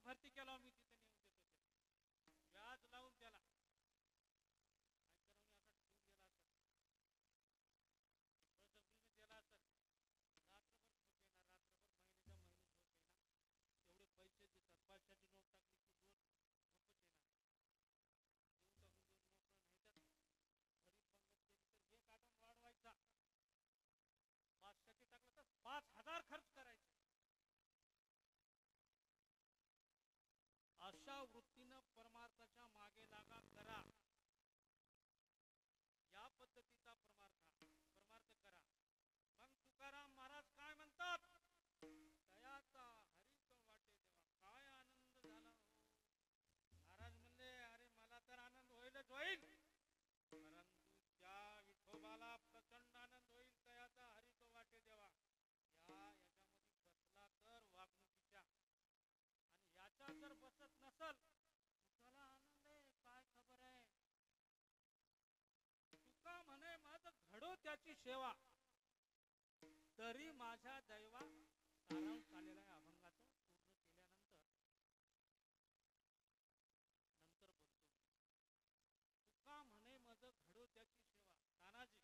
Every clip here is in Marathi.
भरती केला मी तिथे नेऊन देतो व्याज लावून त्याला पैसे देतात 500ची नोट टाकली की रोज झोपच येणार देऊन टाकून देऊन मोकळं नाही तर गरीब पंगत केली तर एक आठवण वाढवायचा 500ची टाकलं तर 5000 खर्च करायचे अशा वृत्तीनं परमार्थाच्या मागे लागा करा या पद्धतीचा परमार्थ करा मग तुकाराम महाराज काय म्हणतात दयाचा हरीच वाटे देवा काय आनंद झाला महाराज म्हणले अरे मला तर आनंद होईलच होईल परंतु त्या विठोबाला प्रचंड आनंद होईल दयाचा हरीच वाटे देवा याच्यामध्ये बसला तर वागणुकीच्या आणि याच्या जर बसत नसल तुला आनंद आहे काय खबर आहे तुका म्हणे माझ घडो त्याची सेवा तरी माझ्या दैवा सारांश आलेला आहे अभंगाचं पूर्ण केल्यानंतर बोलतो तुका म्हणे माझ घडो त्याची सेवा तानाजी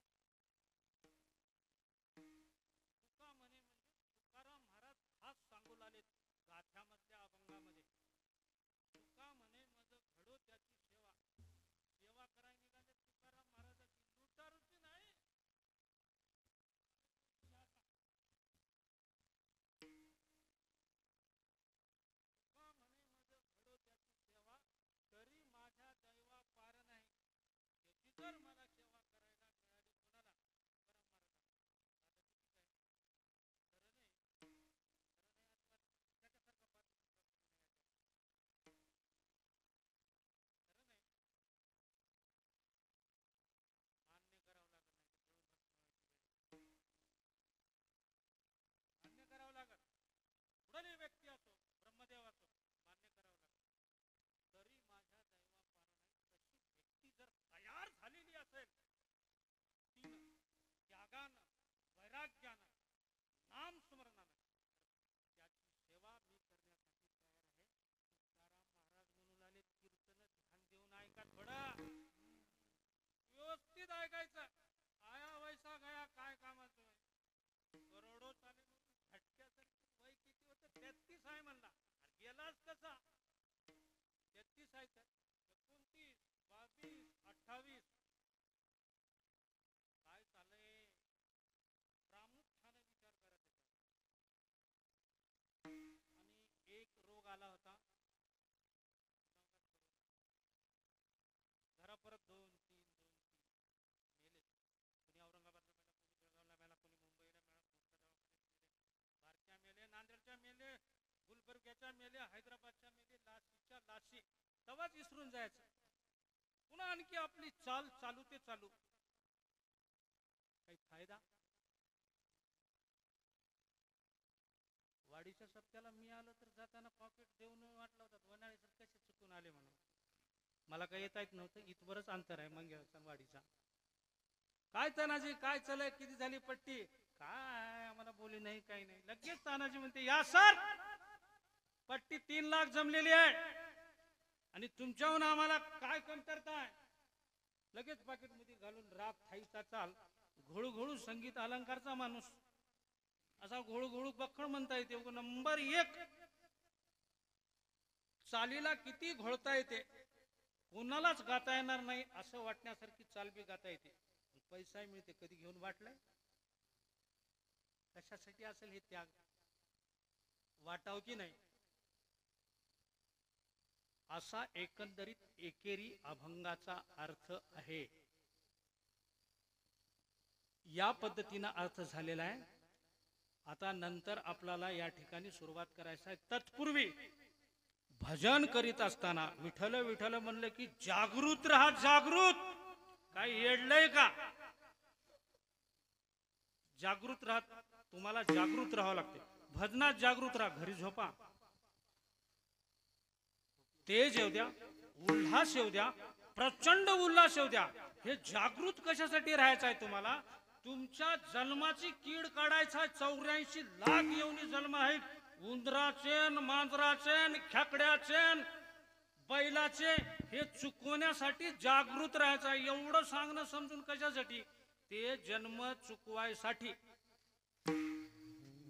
तुका म्हणे म्हणजे तुकाराम महाराज खास सांगू लागले गाथ्यामधल्या अभंगामध्ये तुका म्हणे माझ घडो त्याची सेवा करायला निघाले तुकाराम महाराजाची लुटारुची नाही तरी माझ्या दैवा पार नाही त्याची जर मला सेवा करायला मिळाली कोणाला परम महाराज आता चुकीच आहे त्याच्यासारखं खरं नाही मान्य करावं लागत नाही मान्य करावं लागत कुठली व्यक्ती असो ब्रह्मदेव असो मान्य करावं लागत तरी माझ्या दैवा पार नाही तशी व्यक्ती जर तयार झालेली असेल तीन त्यागानं वैराग्यानं नाम स्मरणानं त्याची सेवा मी करण्यासाठी तयार आहे तुकाराम महाराज म्हणून आले कीर्तन ध्यान देऊन ऐका थोडं व्यवस्थित ऐकायचं आया वैसा गया काय कामाचं करोडो चाले झटक्यासारखी वय किती होतं 33 आहे म्हणला गेलाच कसा 33 आहे तर 29 22 28 काय चालय प्रामुख्याने विचार करा त्याचा आणि एक रोग आला होता घरा परत 2-3 मेले कोणी औरंगाबादला मेला कोणी बेळगावला मेला कोणी मुंबईला मेला मोठ्या दवाखान्यात मेले बारक्या मेले नांदेडच्या मेले गुलबर्ग्याच्या मेले हैदराबादच्या मेले लाशीच्या लाशी तवाच विसरून जायचं पुन्हा आणखी आपली चाल चालू ते चालू काही फायदा वाडीच्या सप्त्याला मी आलो तर जाताना पॉकेट देऊन वाटलं होतं वनाळी सर कसे चुकून आले म्हणून मला काही येता येत नव्हतं इथवरच अंतर आहे मंगेवाडीचा वाडीचा काय तानाजी काय चालय किती झाली पट्टी काय आम्हाला बोली नाही काही नाही लगेच तानाजी म्हणते या सर पट्टी 3 लाख जमलेली आहे आणि तुमच्याहून आम्हाला काय कमतरता आहे लगेच पाकिट मध्ये घालून राग थाईचा चाल घोळू संगीत अलंकारचा माणूस असा घोळू बखळ म्हणता येते नंबर 1 चालीला किती घोळता येते कोणालाच गाता येणार नाही असं वाटण्यासारखी चाल बी गाता येते पैसा मिळते कधी घेऊन वाटलाय कशासाठी असेल हे त्याग वाटाव की नाही असा एकंदरीत एकेरी अभंगाचा अर्थ आहे या पद्धतीने अर्थ झालेला आहे आता नंतर आपल्याला या ठिकाणी सुरुवात करायची आहे तत्पूर्वी भजन करीत असताना विठ्ठल विठ्ठल म्हणलं की जागृत राहा जागृत काही येडलंय का जागृत राहा तुम्हाला जागृत राहावं लागते भजनात जागृत राहा घरी झोपा तेज येऊ द्या उल्हास येऊ द्या प्रचंड उल्हास येऊ द्या हे जागृत कशासाठी राहायचं आहे तुम्हाला तुमच्या जन्माची कीड काढायचा 84 लाख येऊनी जन्म आहेत उंदराचे मांजराचे खेकड्याचे बैलाचे हे चुकवण्यासाठी जागृत राहायचं. एवढं सांगणं समजून कशासाठी? ते जन्म चुकवायसाठी.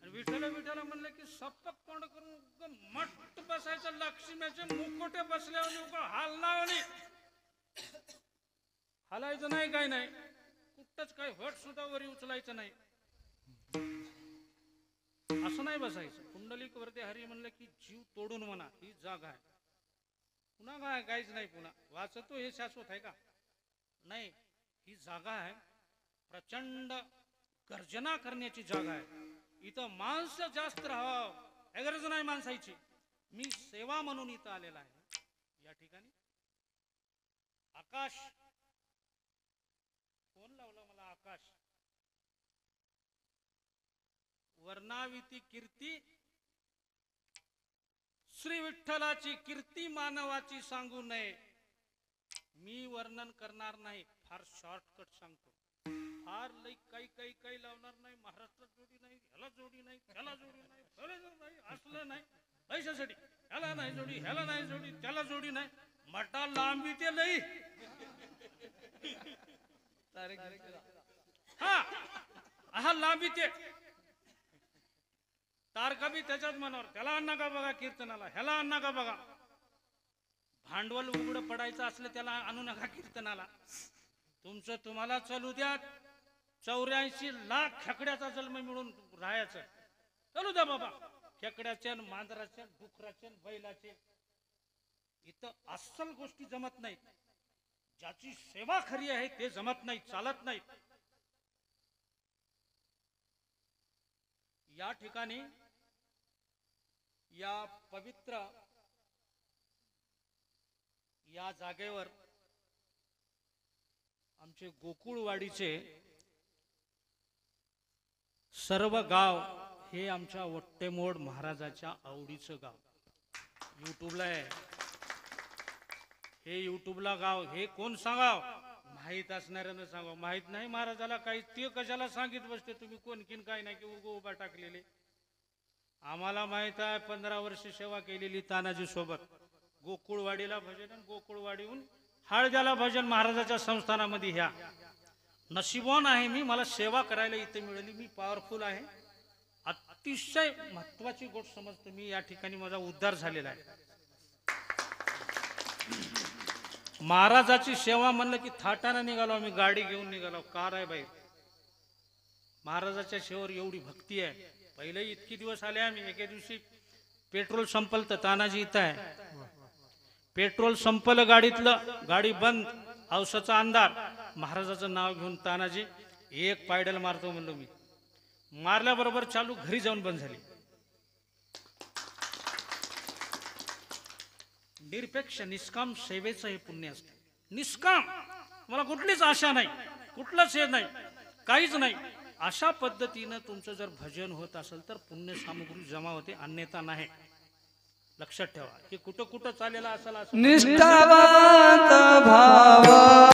विठ्ठल विठ्ठल म्हणलं की सपक तोंड करून मट्ट बसायचं. लक्ष्मीचे मुकोटे बसल्यावर हालणार हालायचं नाही, काय नाही, कुठंच काय हट सुद्धा वरी उचलायचं नाही, असं नाही बसायचं. कुंडलिक वरती हरी म्हणलं की जीव तोडून म्हणा, ही जागा आहे. पुन्हा काय काहीच नाही, पुन्हा वाचतो हे शाश्वत आहे का? नाही, ही जागा आहे प्रचंड गर्जना करण्याची जागा आहे. इथं माणसं जास्त राहावं गरज नाही माणसाची. मी सेवा म्हणून इथं आलेला आहे. या ठिकाणी आकाश, कोण लावलं मला आकाश? वर्णाविती कीर्ती, श्री विठ्ठलाची कीर्ती मानवाची सांगू नये. मी वर्णन करणार नाही, फार शॉर्टकट सांगतो. फार लई काही लावणार नाही. महाराष्ट्रात जोडी नाही, ह्याला जोडी नाही, त्याला जोडी नाही, नाही, असलं नाही, पैशासाठी ह्याला नाही जोडी, ह्याला नाही जोडी, त्याला जोडी नाही. मटा लांबी ते लई. हा लांबी ते तारका बी त्याच्याच मनावर. त्याला आणा का बघा कीर्तनाला, ह्याला आणा का बघा. भांडवल उघड पडायचं असलं त्याला आणू नका कीर्तनाला. तुमचं तुम्हाला चालू द्या. 84 लाख खेकड्याचा जन्म मिळून राहायचं, चालू द्या बाबा. खेकड्याचे, मांजराचे, डुकराचे, बैलाचे. इथं अस्सल गोष्टी जमत नाहीत. ज्याची सेवा खरी आहे ते जमत नाही, चालत नाही. या ठिकाणी या पवित्र या जागेवर आमचे गोकुळवाडीचे सर्व गाव हे आमच्या वट्टेमोड महाराजाच्या आवडीचं गाव. युट्यूबला आहे हे, युट्यूबला गाव हे. कोण सांगाव? माहीत असणाऱ्यानं सांगाव. माहीत नाही महाराजाला काही, ते कशाला सांगित बसते तुम्ही कोण किन काय नाही की उगो उभा टाकलेले. आम्हाला माहित आहे, 15 वर्ष सेवा केलेली तानाजी सोबत. गोकुळवाडीला भजन, गोकुळवाडीहून हळद्याला भजन महाराजाच्या संस्थानामध्ये. ह्या नशिबवान आहे मी, मला सेवा करायला इथे मिळाली. मी पॉवरफुल आहे. अतिशय महत्वाची गोष्ट समजतो मी, या ठिकाणी माझा उद्धार झालेला आहे. महाराजाची सेवा म्हणलं की थाटाने निघालो आम्ही, गाडी घेऊन निघालो. कार आहे बाई, महाराजाच्या सेवेवर एवढी भक्ती आहे. पहिले इतकी दिवस आले आम्ही. एके दिवशी पेट्रोल संपल तर तानाजी इथं आहे. पेट्रोल संपलं गाडीतलं, गाडी बंद, औषधाचा अंधार. महाराजाचं नाव घेऊन तानाजी एक पायडल मारतो म्हणलो मी. मारल्याबरोबर चालू, घरी जाऊन बंद झाली. निरपेक्ष निष्काम सेवेचं हे पुण्य असतं. निष्काम, मला कुठलीच आशा नाही, कुठलंच हे नाही, काहीच नाही. अशा पद्धतीनं तुमचं जर भजन होत असेल तर पुण्य सामग्री जमा होते, अन्यथा नाही. लक्षात ठेवा. हे कुठं कुठं चालेला असेल असं निष्ठावंत भाव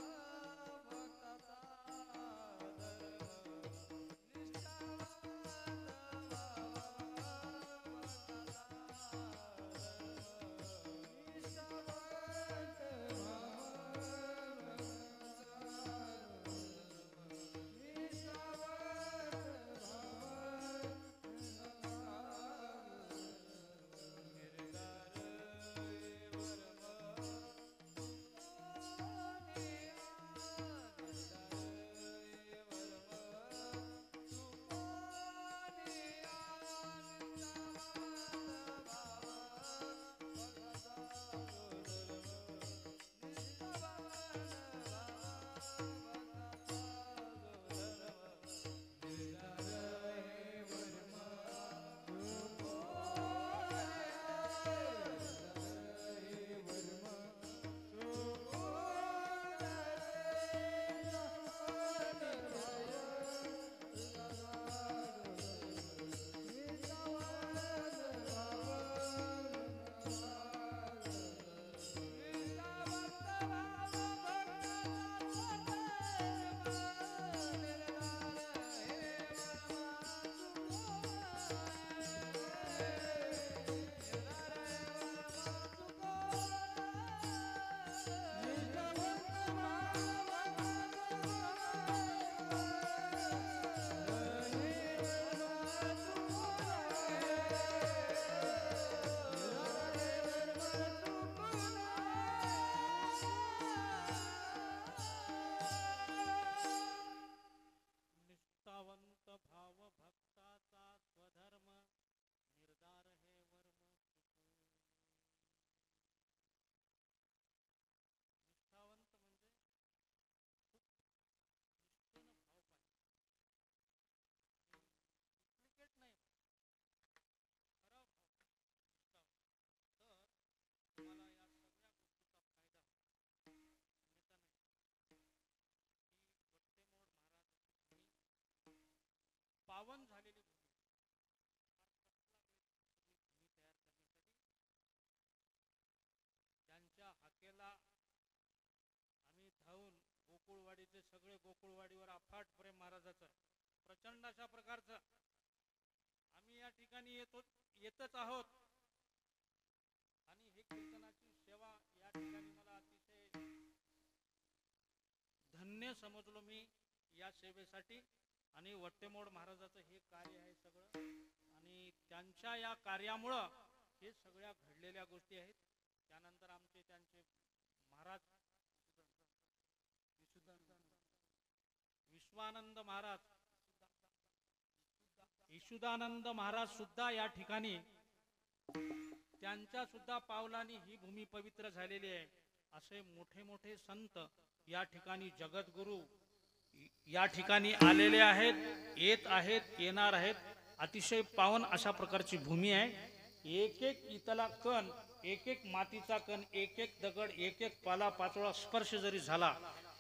गोकुळवाडीचे सगळे गोकुळवाडीवर अफाट प्रेम महाराजाचं प्रचंड अशा प्रकारचं आम्ही या ठिकाणी येतच आहोत आणि हे कीर्तनाची सेवा या ठिकाणी मला अतिशय धन्य समजलो मी या सेवेसाठी आणि वट्टेमोड महाराजाचं हे कार्य आहे सगळं आणि त्यांच्या या कार्यामुळं हे सगळ्या घडलेल्या गोष्टी आहेत. त्यानंतर आमचे त्यांचे महाराज विश्वानंद महाराज ईशुदानंद महाराज सुद्धा या ठिकाणी त्यांच्या सुद्धा पावलांनी ही भूमी पवित्र झालेली आहे. असे मोठे मोठे संत या ठिकाणी जगद्गुरु या ठिकाणी आलेले आहेत, येत आहेत, येणार आहेत. अतिशय पावन अशा प्रकारची भूमी आहे. एक एक इथला कण, एक एक मातीचा कण, एक एक दगड, एक एक पाला पाचोळा स्पर्श जरी झाला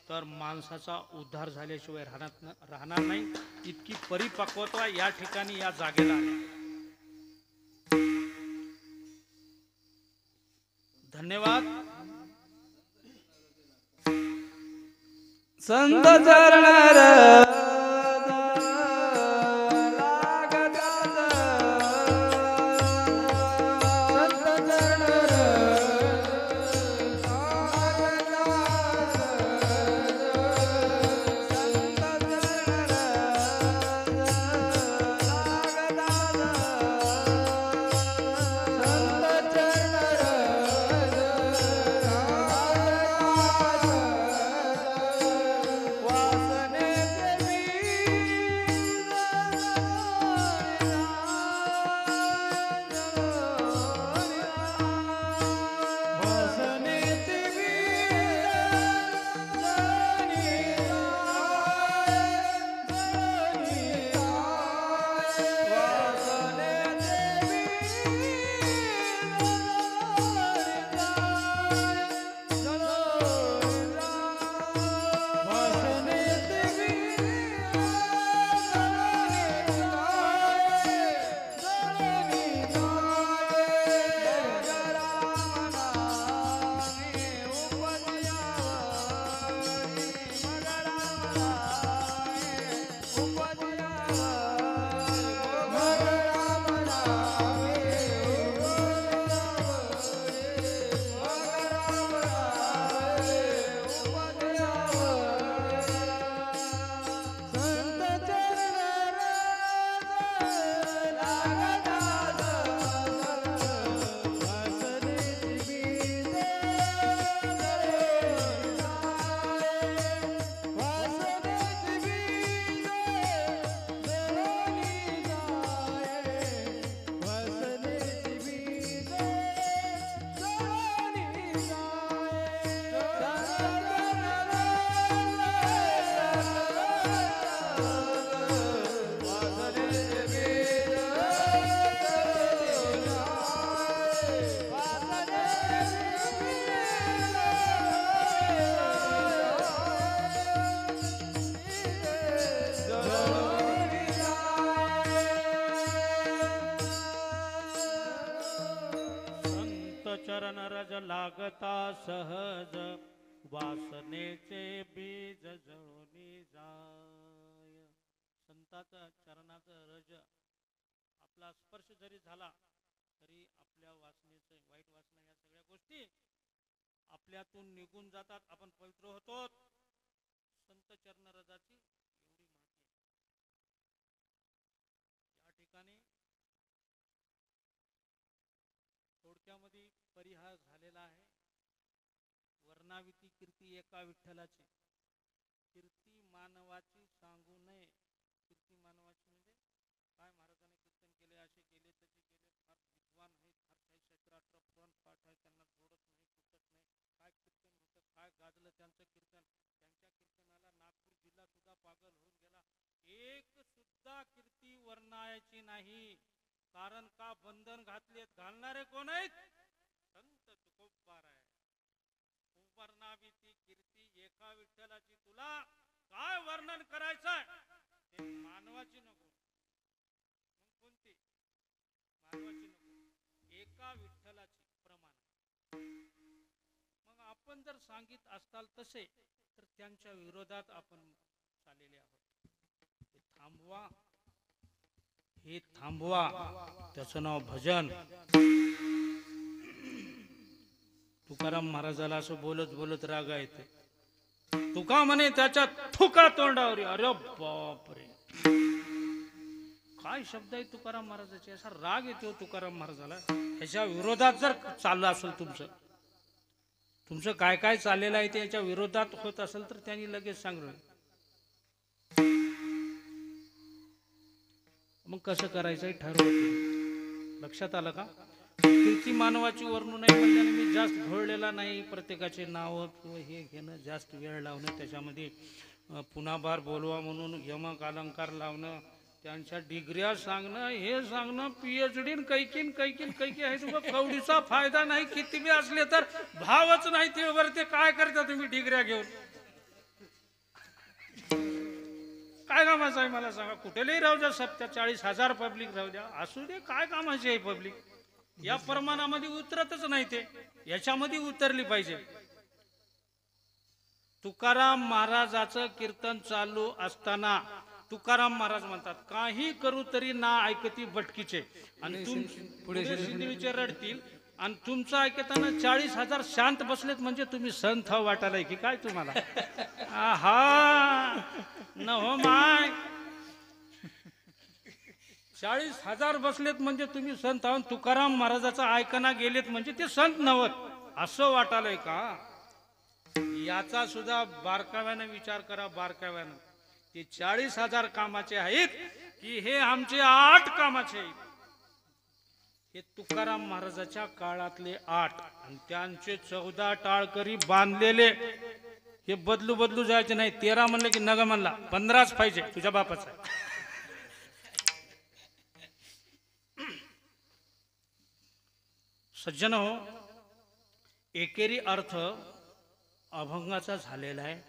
तर माणसाचा उद्धार झाल्याशिवाय राहणार नाही. इतकी परिपक्वता या ठिकाणी या जागेला आहे. धन्यवाद. संत चरण चरण रज लागता सहज वासनेचे बीज जळूनी जाय. संताचा चरणाचा रज आपला स्पर्श जरी झाला तरी आपल्या वासनेचे वाईट वासना या सगळ्या गोष्टी आपल्यातून निघून जातात. आपण पवित्र होतो. संत चरण रजाची एवढी महती या ठिकाणी थोडक्यामध्ये परिहार झालेला आहे. वर्णाविती कीर्ती एका विठ्ठलाची, कीर्ती मानवाची सांगू नये. कीर्ती मानवाची म्हणजे काय महाराजांनी कीर्तन केले, असे केले, तसे केले, फार विद्वान आहेत, फार काही 17-18 पुराण पाठ आहे, त्यांना जोडत नाही, तुटत नाही. काय कीर्तन होतं, काय गाजलं त्यांचं कीर्तन. त्यांच्या कीर्तनाला नागपूर जिल्हा सुद्धा पागल होऊन गेला. एक सुद्धा कीर्ती वर्णायची नाही. कारण का बंधन घातलेत, घालणारे कोण आहेत? संत तुकोबार आहे. वर्णाविती कीर्ती एका विठ्ठलाची, तुला काय वर्णन करायचंय ते मानवाची नको. मग कोणती? मानवाची नको, एका विठ्ठलाची प्रमाण. मग आपण जर सांगित असताल तसे तर त्यांच्या विरोधात आपण चाललेले आहोत. हे थांबवा त्याचं नाव भजन. तुकाराम महाराजाला असं बोलत बोलत राग येते. तुका म्हणे त्याच्या थुका तोंडावर. अरे बापरे, काय शब्द आहे तुकाराम महाराजाचे. असा राग येतो तुकाराम महाराजाला. ह्याच्या विरोधात जर चाललं असेल तुमचं काय काय चाललेलं आहे ते याच्या विरोधात होत असेल तर त्यांनी लगेच सांगलं. मग कसं करायचं ठरवलं. लक्षात आलं का. कीर्ती मानवाची वर्णून नाही म्हणल्याने मी जास्त घोळलेला नाही. प्रत्येकाचे नाव किंवा हे घेणं, जास्त वेळ लावणं, त्याच्यामध्ये पुन्हा बार बोलवा म्हणून यमक अलंकार लावणं, त्यांच्या डिग्र्या सांगणं, हे सांगणं, PhD कैकीन आहे. तुम्हाला कवडीचा फायदा नाही. किती बी असले तर भावच नाही ते वर. ते काय करता तुम्ही डिग्र्या घेऊन. काय कामाचं आहे मला सांगा. कुठेही राहू द्या, 40,000 पब्लिक राहू द्या, असू दे, काय कामाची आहे पब्लिक. या प्रमाणामध्ये उतरतच नाही ते. याच्यामध्ये उतरली पाहिजे. तुकाराम महाराजाचं कीर्तन चालू असताना तुकाराम महाराज म्हणतात, काही करू तरी ना ऐकती भटकीचे. आणि पुढे सिद्धीचे रडतील आणि तुमचं ऐकताना 40,000 शांत बसलेत म्हणजे तुम्ही संत वाटायलाय की काय तुम्हाला. हा न हो माय, 40,000 बसलेत म्हणजे तुम्ही संत आहोत. तुकाराम महाराजाचा ऐकना गेलेत म्हणजे ते संत नव्हत असं वाटायलंय का. याचा सुद्धा बारकाव्यानं विचार करा. बारकाव्यानं ते 40,000 कामाचे आहेत की हे आमचे 8 कामाचे आहेत. हे तुकाराम महाराजाच्या काळातले 8 आणि त्यांचे 14 टाळकरी बांधलेले. हे बदलू जायचे नाही. 13 म्हणलं की नग म्हणला 15च पाहिजे तुझ्या बापाचा. सज्जन हो, एकेरी अर्थ अभंगाचा झालेला आहे.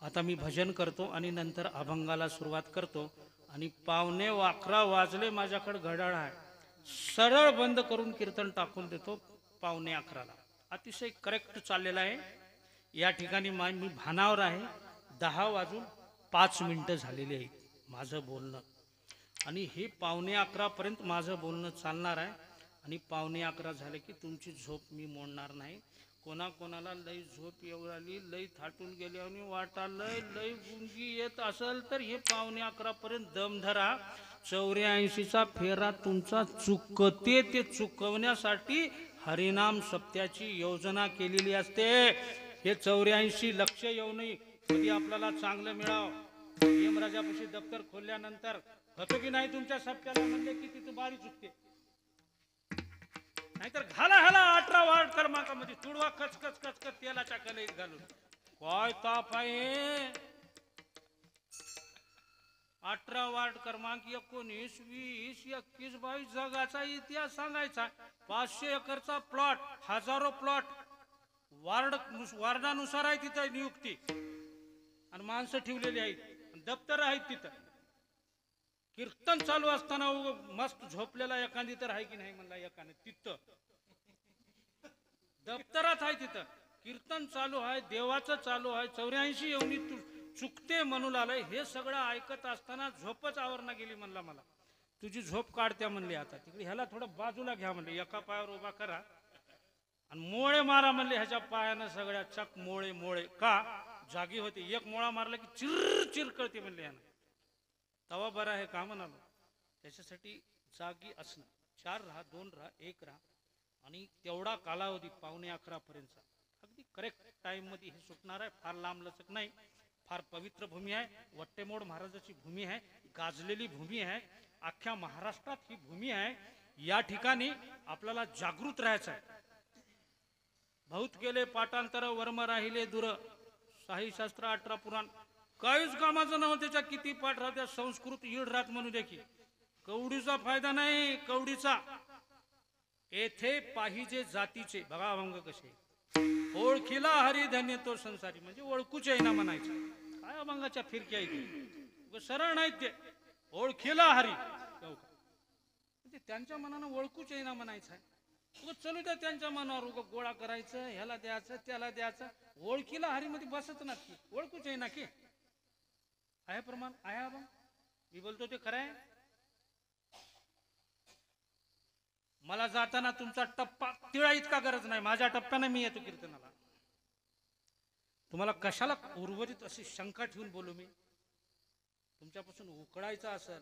आता मी भजन करतो आणि नंतर अभंगाला सुरुवात करतो. आणि 11:15 वाजले, माझ्याकडे घड्याळ आहे. सरळ बंद करून कीर्तन टाकून देतो 11:15. अतिशय करेक्ट चाललेला आहे. या ठिकाणी मी भानावर आहे. 10:05 झालेले आहेत माझं बोलणं. आणि हे 11:15 पर्यंत माझं बोलणं चालणार आहे. आणि 11:15 झाले की तुमची झोप मी मोडणार नाही. कोणाकोणाला लई झोप येऊ आली, लई थाटून गेले आणि वाटालय, लई गुंगी येत असेल तर हे 11:15 पर्यंत दम धरा. 84चा फेरा तुमचा चुकते. ते चुकवण्यासाठी हरिनाम सप्त्याची योजना केलेली असते. हे 84 लक्ष येऊ नये. कधी आपल्याला चांगलं मिळावं. यमराजापाशी दप्तर खोलल्यानंतर होतो की नाही तुमच्या सप्त्याला म्हणले की तिथं बारी चुकते. नाहीतर घाला 18 वार्ड क्रमांकामध्ये तुडवा कच तेलाच्या कलईत घालून. काय ताप आहे. 18 वार्ड क्रमांक 19, 20, 21, 22 जगाचा इतिहास सांगायचा. 500 एकरचा प्लॉट, हजारो प्लॉट, वार्डानुसार आहे तिथं नियुक्ती. आणि माणसं ठेवलेली आहेत, दप्तर आहेत तिथं. कीर्तन चालू असताना मस्त झोपलेला एखादी तर आहे की नाही म्हणला. एकाने तिथं दप्तरात आहे. तिथं कीर्तन चालू आहे, देवाचं चालू आहे. 84 एवढी चुकते म्हणून आलंय. हे सगळं ऐकत असताना झोपच आवरणा गेली. म्हणला मला तुझी झोप काढत्या म्हणली. आता तिकडे ह्याला थोडं बाजूला घ्या म्हणले, एका पायावर उभा करा आणि मोळे मारा म्हणले. ह्याच्या पायानं सगळ्या चक मोळे का जागी होते. एक मोळा मारला की चिर कळते म्हणले. ह्यानं तवा बरा आहे का म्हणालो. त्याच्यासाठी जागी असणं. 4 राहा, 2 राहा, 1 राहा. आणि तेवढा कालावधी 11:15 पर्यंतचा अगदी करेक्ट टाइम मध्ये हे सुटणार आहे. फार लांब लचक नाही. फार पवित्र भूमी आहे. वट्टेमोड महाराजाची भूमी आहे. गाजलेली भूमी आहे. अख्ख्या महाराष्ट्रात ही भूमी आहे. या ठिकाणी आपल्याला जागृत राहायचं आहे. बहुत केले पाठांतर, वर्म राहिले दूर. शास्त्र 18 पुराण काहीच कामाचं नव्हतं. त्याच्या किती पाठ राहत्या. संस्कृत ईड राहत म्हणू दे की कवडीचा फायदा नाही. कवडीचा येथे पाहिजे जातीचे. बघा अभंग कसे. ओळखीला हरी धन्य तो संसारी. म्हणजे ओळखूच आहे ना म्हणायचं. काय अभंगाच्या फिरक्या इथे सरळ नाहीत ते. ओळखीला हरी म्हणजे त्यांच्या मनानं ओळखूच आहे ना म्हणायचं. चलू द्या त्यांच्या मनावर उगं गोळा करायचं, ह्याला द्यायचं त्याला द्यायचं. ओळखीला हरीमध्ये बसत नक्की, ओळखूच आहे ना की आहे प्रमाण आहे. आपण मी बोलतो ते खरं आहे. मला जाताना तुमचा टप्पा तिळा इतका गरज नाही, माझ्या टप्प्याने मी येतो कीर्तनाला. तुम्हाला कशाला उर्वरित अशी शंका ठेवून बोलू मी? तुमच्यापासून उकळायचा असेल,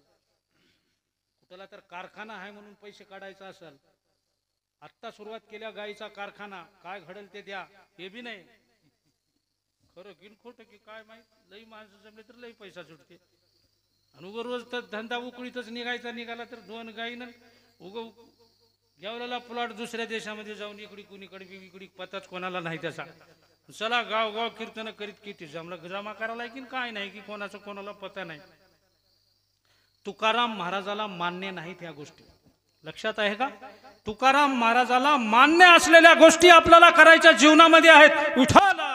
कुठला तर कारखाना आहे म्हणून पैसे काढायचा असेल, आत्ता सुरुवात केल्या गाईचा कारखाना, काय घडेल ते द्या, हे बी नाही. खरं किन खोटं की काय माहित, लई माणसं जमले तर लई पैसा सुटते. आणि उगं रोज तर धंदा उकळीतच निघाला तर दोन गाई ना उग घ्यावलेला प्लॉट दुसऱ्या देशामध्ये जाऊन इकडी कुणीकडे इकडी पताच कोणाला नाही त्याचा. चला गाव गाव कीर्तन करीत किती जमा करायला की काय नाही की कोणाचं कोणाला पता नाही. तुकाराम महाराजाला मान्य नाहीत या गोष्टी, लक्षात आहे का? तुकाराम महाराजाला मान्य असलेल्या गोष्टी आपल्याला करायच्या जीवनामध्ये आहेत. विठाला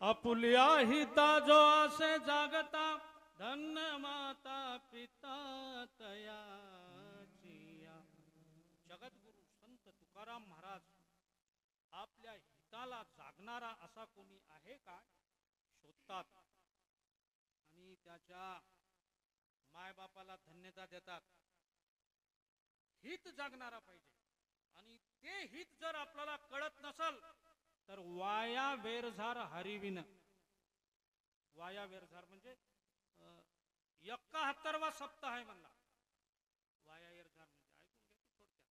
आपुल्या हिता जो असे जागता, धन्य माता पिता तयाचिया. जगद्गुरु संत तुकाराम महाराज आपल्या हिताला जागणारा असा कोणी आहे का शोधतात आणि त्याच्या मायबापाला धन्यता देतात. हित जागणारा पाहिजे. आणि ते हित जर आपल्याला कळत नसल तर वाया वेरझार हरिविन. वाया वेरझार म्हणजे 71वा सप्ताह आहे म्हणला. वाया वेरझार म्हणजे ऐकून घ्या थोडक्यात.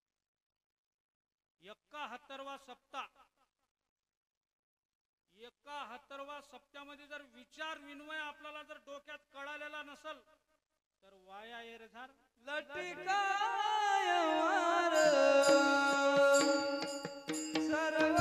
71वा सप्ताह, 71वा सप्त्यामध्ये जर विचार विनिमय आपल्याला जर डोक्यात कळालेला नसल तर वाया वेरझार लटिकाय वार सर्व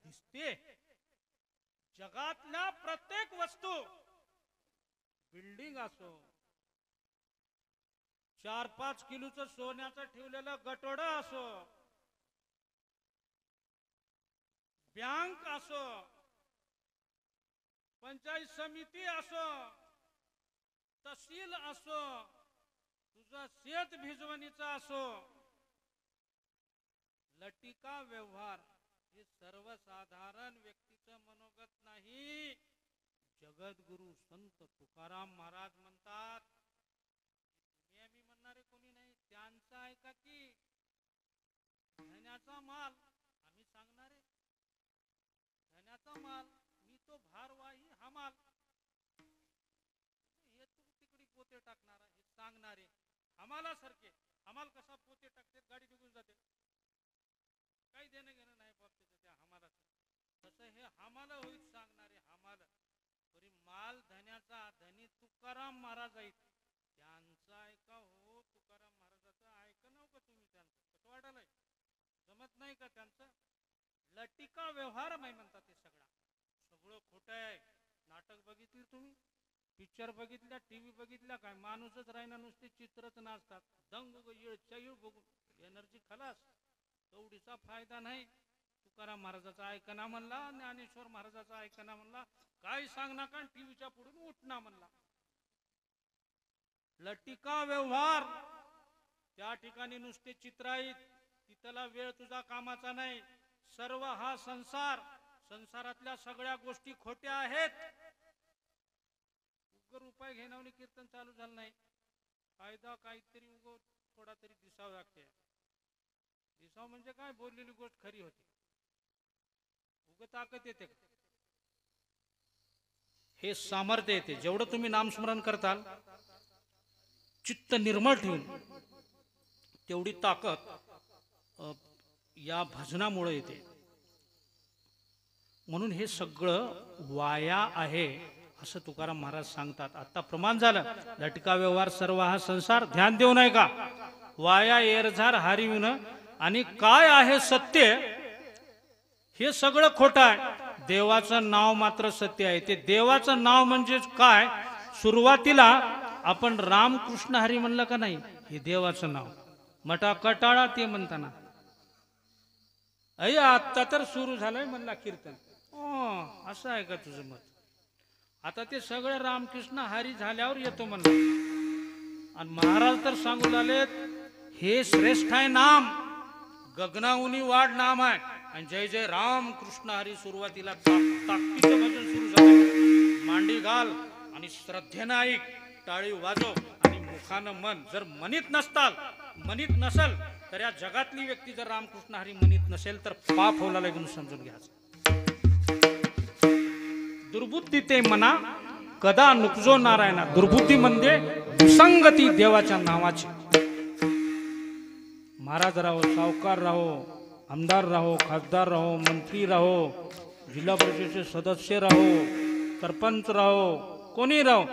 दिसते. जगातल्या प्रत्येक वस्तू, बिल्डिंग असो, 4-5 किलोचं सोन्याचं ठेवलेलं गटोड असो, बँक असो, पंचायत समिती असो, तहसील असो, तुझा शेत भिजवणीचा असो, लटिका व्यवहार हे सर्वसाधारण व्यक्तीचं मनोगत नाही. जगद्गुरु संत तुकाराम महाराज म्हणतात, तुम्ही आम्ही म्हणणारे कोणी नाही, त्यांचा ऐका की धन्याचा माल आम्ही सांगणारे, धन्याचा माल मी तो भारवाही हा माल, हे तू तिकडी पोते टाकणारा हे सांगणारे. आम्हाला सारखे आम्हाला कसा पोते टाकते गाडी निघून जाते, काही देणं घेणं नाही बाबतीत त्या आम्हाला. तसं हे आम्हाला होईल सांगणारे आम्हाला. काल धन्याचा धनी तुकाराम महाराज आहेत, त्यांचं ऐका हो. तुकाराम महाराजाचं ऐका नव का तुम्ही? त्यांचं कसं वाटायलंय? जमत नाही का त्यांचं? लटिका व्यवहार नाही म्हणतात ते सगळं खोटं आहे. नाटक बघितली तुम्ही, पिक्चर बघितल्या, टीव्ही बघितल्या, काय माणूसच राहिना, नुसते चित्रच नाचतात. दंग येळ बघून एनर्जी खलास, तेवढीचा फायदा नाही. तुकाराम महाराजाचा ऐकना म्हणला, ज्ञानेश्वर महाराजाचा ऐकना म्हणला, काय सांग नका, टीव्हीच्या पुढून उठना म्हणला. लटिका व्यवहार, त्या ठिकाणी नुसते चित्र आहेत, तिथला वेळ तुझा कामाचा नाही. सर्व हा संसार, संसारातल्या सगळ्या गोष्टी खोट्या आहेत. उगर उपाय घेण्याने कीर्तन चालू झालं नाही, फायदा काहीतरी उग थोडा तरी दिसावं लागते. दिसाव म्हणजे काय, बोललेली गोष्ट खरी होती. उग ताकद येते, हे सामर्थ्य येते. जेवढं तुम्ही नामस्मरण करताल, चित्त निर्मळ ठेवून, तेवढी ताकद या भजनामुळे येते. म्हणून हे सगळं वाया आहे असं तुकाराम महाराज सांगतात. आता प्रमाण झालं. लटका व्यवहार सर्व हा संसार, ध्यान देऊ नये का? वाया एरझार हारिविन, आणि काय आहे सत्य, हे सगळं खोटं आहे. देवाचं नाव मात्र सत्य आहे. ते देवाचं नाव म्हणजे काय? सुरुवातीला आपण रामकृष्ण हरी म्हणलं का नाही, हे देवाचं नाव. मटा कटाळा ते म्हणताना, अय्या आता तर सुरू झालंय म्हणला कीर्तन. असं आहे का तुझं मत? आता ते सगळं रामकृष्ण हरी झाल्यावर येतो म्हणला. आणि महाराज तर सांगू लागलेत, हे श्रेष्ठ आहे नाम, गगनाहुनी वाढ नाम आहे. आणि जय जय राम कृष्ण हरी सुरुवातीला ताकदीचं भजन सुरू झालं. मांडी घाल आणि श्रद्धेनं ऐक, टाळी वाजव आणि मुखानं मन. जर म्हणीत नसल तर या जगातली व्यक्ती जर रामकृष्ण हरी म्हणीत नसेल तर पाप होला लागून समजून घ्यायचं. दुर्बुद्धी ते मना कदा नुकजो नारायणा. दुर्बुद्धी म्हणजे विसंगती देवाच्या नावाची. महाराज राहो, सावकार राहो, आमदार राहो, खासदार राहो, मंत्री राहो, जिल्हा परिषदेचे सदस्य राहो, सरपंच राहो, कोणी राहो,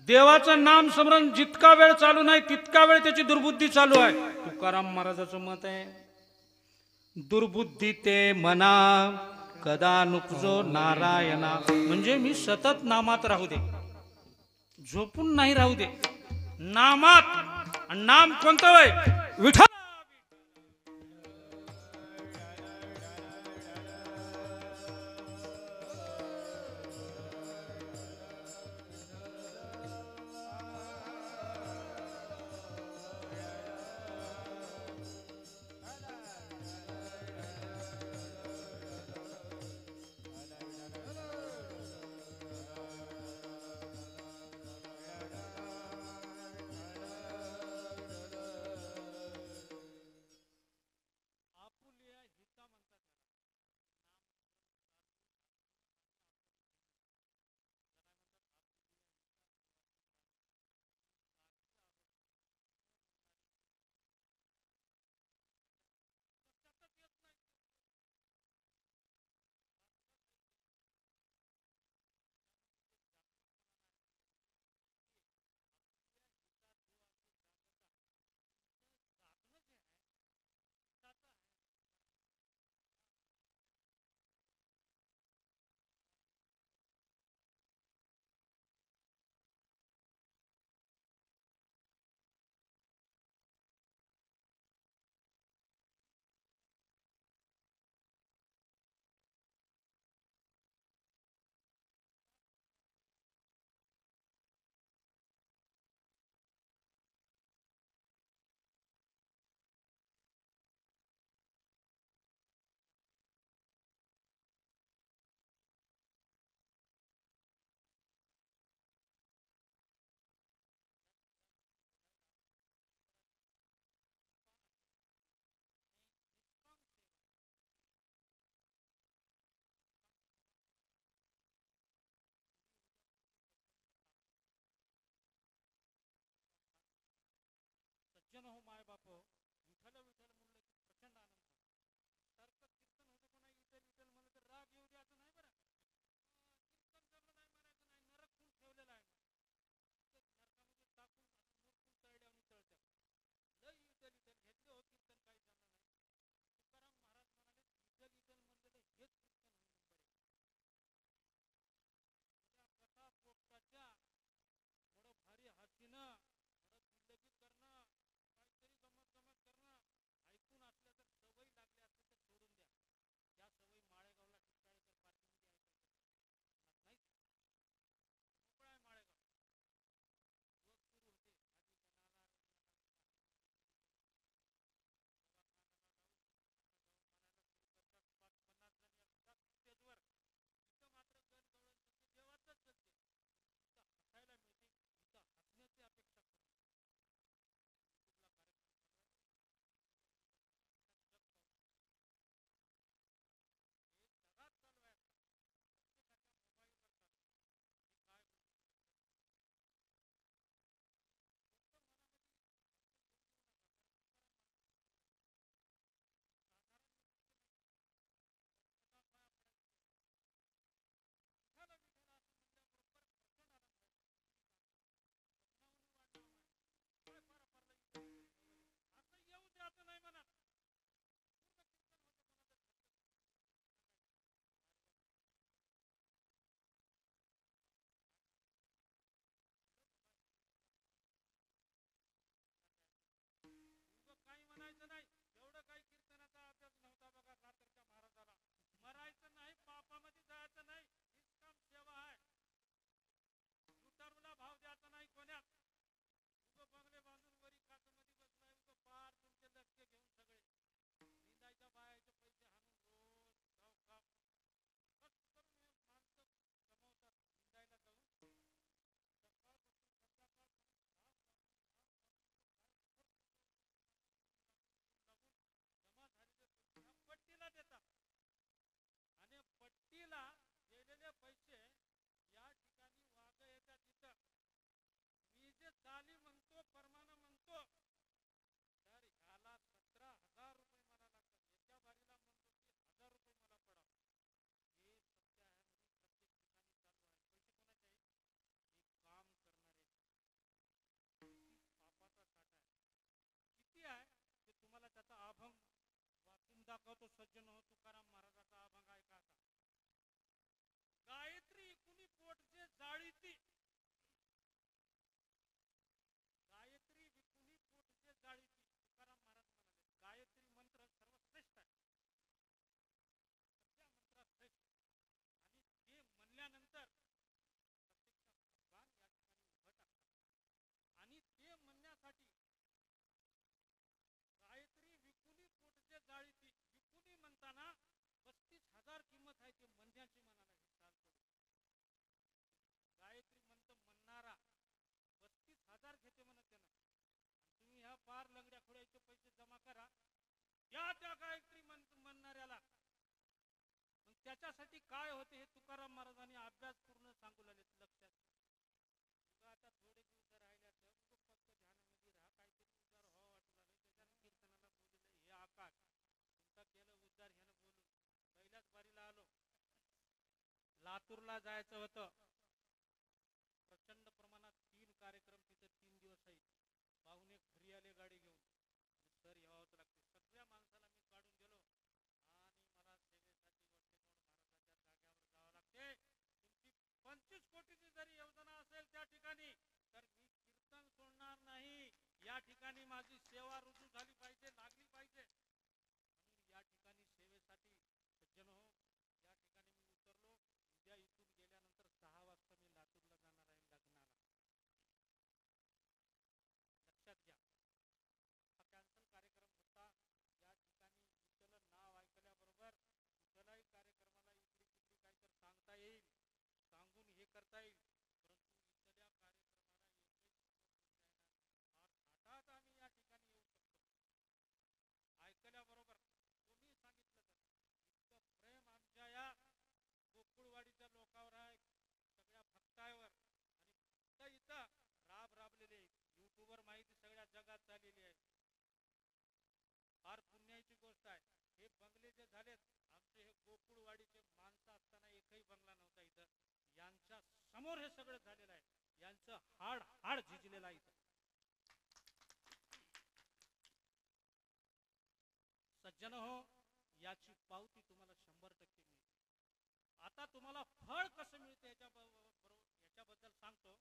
देवाचं नाम स्मरण जितका वेळ चालू नाही तितका वेळ त्याची दुर्बुद्धी चालू आहे. तुकाराम महाराजाचं मत आहे, दुर्बुद्धी ते मना कदा नुकजो नारायणा. म्हणजे मी सतत नामात राहू दे, झोपून नाही राहू दे, नामात. नाम कोणतं वय? विठ्ठल. चाली म्हणतो परमाना म्हणतो तर ह्याला 17,000 रुपये मला लागतात. एका बारीला म्हणतो की 1,000 रुपये मला पडा. हे सत्य आहे म्हणजे प्रत्येक ठिकाणी चालू आहे. पैसे कोणाचे आहेत? हे काम करणारे पापाचा साठा आहे. किती आहे ते तुम्हाला त्याचा अभंग वाचून दाखवतो. सज्जन हो, तुकाराम महाराजाचा अभंग ऐका आता. गायत्री कुणी पोटचे जाळीती, गायत्री विकुणी पोटचे जाळीती. तुकाराम महाराज म्हणाले गायत्री मंत्र सर्वश्रेष्ठ आहे, सगळ्या मंत्रात श्रेष्ठ. आणि ते म्हणल्यानंतर प्रत्यक्षात भगवान या ठिकाणी उभं टाकतात. आणि ते म्हणण्यासाठी गायत्री विकुणी पोटचे जाळीती. विकुणी म्हणताना 35,000 किंमत आहे ते म्हणण्याची म्हणाला. हे चाल पडू गायत्री मंत्र म्हणणारा 35,000 घेते म्हणत त्यानं. आणि तुम्ही ह्या पार लंगड्या खोड्याचे पैसे जमा करा त्या गायत्री मंत्र म्हणणाऱ्याला. मग त्याच्यासाठी काय होते हे तुकाराम महाराजांनी अभ्यास पूर्ण सांगू लागले. लक्षात आता थोडे दिवस राहिल्याचं फक्त ध्यानामध्ये राहा. काहीतरी उद्धार व्हावं वाटू लागले. त्याच्यानं कीर्तनाला बोलले हे आकाश तुमचा केलं उद्धार ह्यानं बोलून. पहिल्याच बारीला आलो. लातूरला जायचं होतं. प्रचंड प्रमाणात 3 कार्यक्रम तिथे 3 दिवस आहेत. पाहुणे घरी आले गाडी घेऊन. सर यावंच लागते. सगळ्या माणसाला मी काढून दिलो आणि मला सेवेसाठी वट्टेकोड महाराजाच्या जाग्यावर जावं लागते. तुमची 25 कोटीची जरी योजना असेल त्या ठिकाणी तर मी कीर्तन सोडणार नाही. या ठिकाणी माझी सेवा रुजू झाली पाहिजे, लागली पाहिजे. म्हणून या ठिकाणी सेवेसाठी सज्जन हो, या ठिकाणी मी उतरलो. उद्या इथून गेल्यानंतर 6 वाजता मी लातूरला जाणार आहे लग्नाला. लक्षात घ्या, हा कॅन्सल कार्यक्रम होता. या ठिकाणी विठ्ठल नाव ऐकल्याबरोबर कुठल्याही कार्यक्रमाला इकडे तिकडे काहीतरी सांगता येईल, सांगून हे करता येईल. परंतु इथल्या कार्यक्रमाला एकही बोलता येणार नाही. फार थाटात आम्ही या ठिकाणी येऊ शकतो. ऐकल्याबरोबर कोणी सांगितलं तर इतकं प्रेम आमच्या या गोकुळवाडीच्या लोकांवर आहे, सगळ्या भक्तांवर. आणि फक्त इथं राबलेले युट्यूबवर माहिती सगळ्या जगात चाललेली आहे. फार पुण्याची गोष्ट आहे. हे बंगले जे झालेत आमचे, हे गोकुळवाडीचे माणसं असताना एकही बंगला नव्हता इथं. यांच्या समोर हे सगळं झालेलं आहे. यांचं हाड हाड झिजलेलं आहे इथं. सज्जन हो, याची पावती तुम्हाला 100% मिळते. आता तुम्हाला फळ कसं मिळते याच्याबद्दल सांगतो.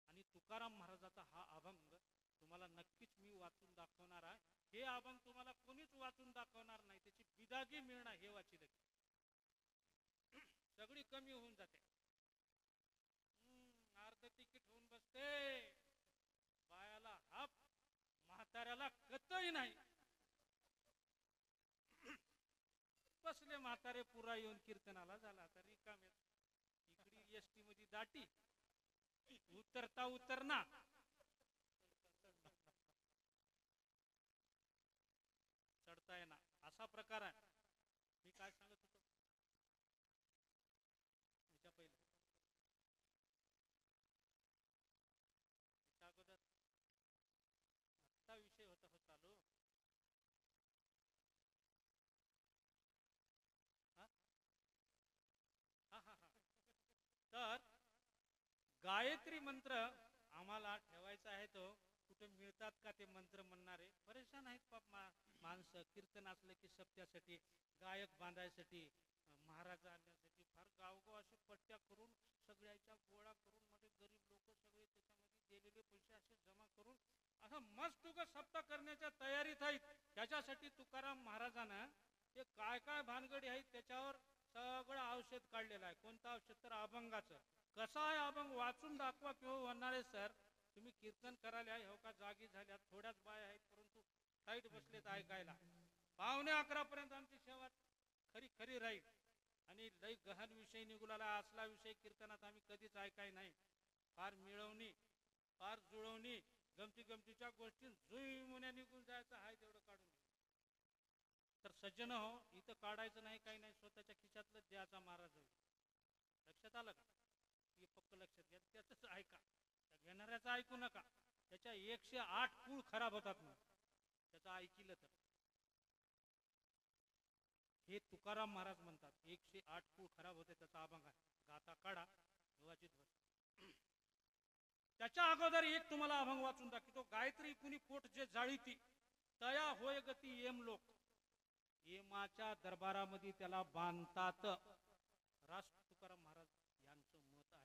आणि तुकाराम महाराजाचा हा अभंग तुम्हाला नक्कीच मी वाचून दाखवणार आहे. हे अभंग तुम्हाला कोणीच वाचून दाखवणार नाही. त्याची बिदागी मिळणार हे वाचिलं की सगळी कमी होऊन जाते. अर्ध तिकीट होऊन बसते. बायाला हाप, म्हाताऱ्याला कतही नाही. बसले म्हातारे पुरा येऊन कीर्तनाला झाला तर रिकामे. इकडे एसटी मध्ये दाटी, उतरता उतरना. चढता येणार असा प्रकार आहे. मी काय सांगत होतो याच्या पहिले, याच्या अगोदर आत्ता विषय होता हो चालू. तर गायत्री मंत्र आम्हाला ठेवायचा आहे. तो कुठे मिळतात का ते मंत्र म्हणणारे परेशान आहेत पाप माणसं. कीर्तन असलं की सप्त्यासाठी, गायक बांधायसाठी, महाराज आणण्यासाठी फार गावगाव असे पट्ट्या करून सगळ्याच्या गोळा करून मध्ये गरीब लोक सगळे त्याच्यामध्ये दिलेले पैसे असे जमा करून असं मस्त सप्ताह करण्याच्या तयारीत आहेत. त्याच्यासाठी तुकाराम महाराजांना ते काय काय भानगडी आहेत त्याच्यावर सगळं औषध काढलेलं आहे. कोणतं औषध तर अभंगाचं. कसं आहे अभंग वाचून दाखवा किंवा म्हणणारे सर तुम्ही कीर्तन करायला हो का जागी झाल्या. थोड्याच बाया आहेत परंतु टाईट बसलेत ऐकायला. 11:15 पर्यंत आमची सेवा खरी खरी राहील. आणि लई गहन विषय निघुलाला असला विषय कीर्तनात आम्ही कधीच ऐकाय नाही. फार मिळवणी, फार जुळवणी, गमती गमतीच्या गोष्टी जुई मुन्या निघून जायचं आहे तेवढं काढून. तर सज्जन हो, इथं काढायचं नाही, काही नाही, स्वतःच्या खिशातलं द्यायचा महाराज होईल. लक्षात आलं का? हे फक्त लक्षात घ्या. त्याच ऐका, त्या घेणाऱ्याचं ऐकू नका. त्याच्या त्याच्या 108 कुळ खराब होतात म्हणून. त्याचं ऐकिलं तर हे तुकाराम महाराज म्हणतात 108 कुळ खराब होते त्याचा अभंग आहे. गाता काढा देवाची ध्वज. त्याच्या अगोदर एक तुम्हाला अभंग वाचून दाखवतो. गायत्री कुणी पोट जे जाळीती तया होय गती येम लोक. येमाच्या दरबारामध्ये त्याला बांधतात. रास तुकाराम महाराज यांचं मत आहे.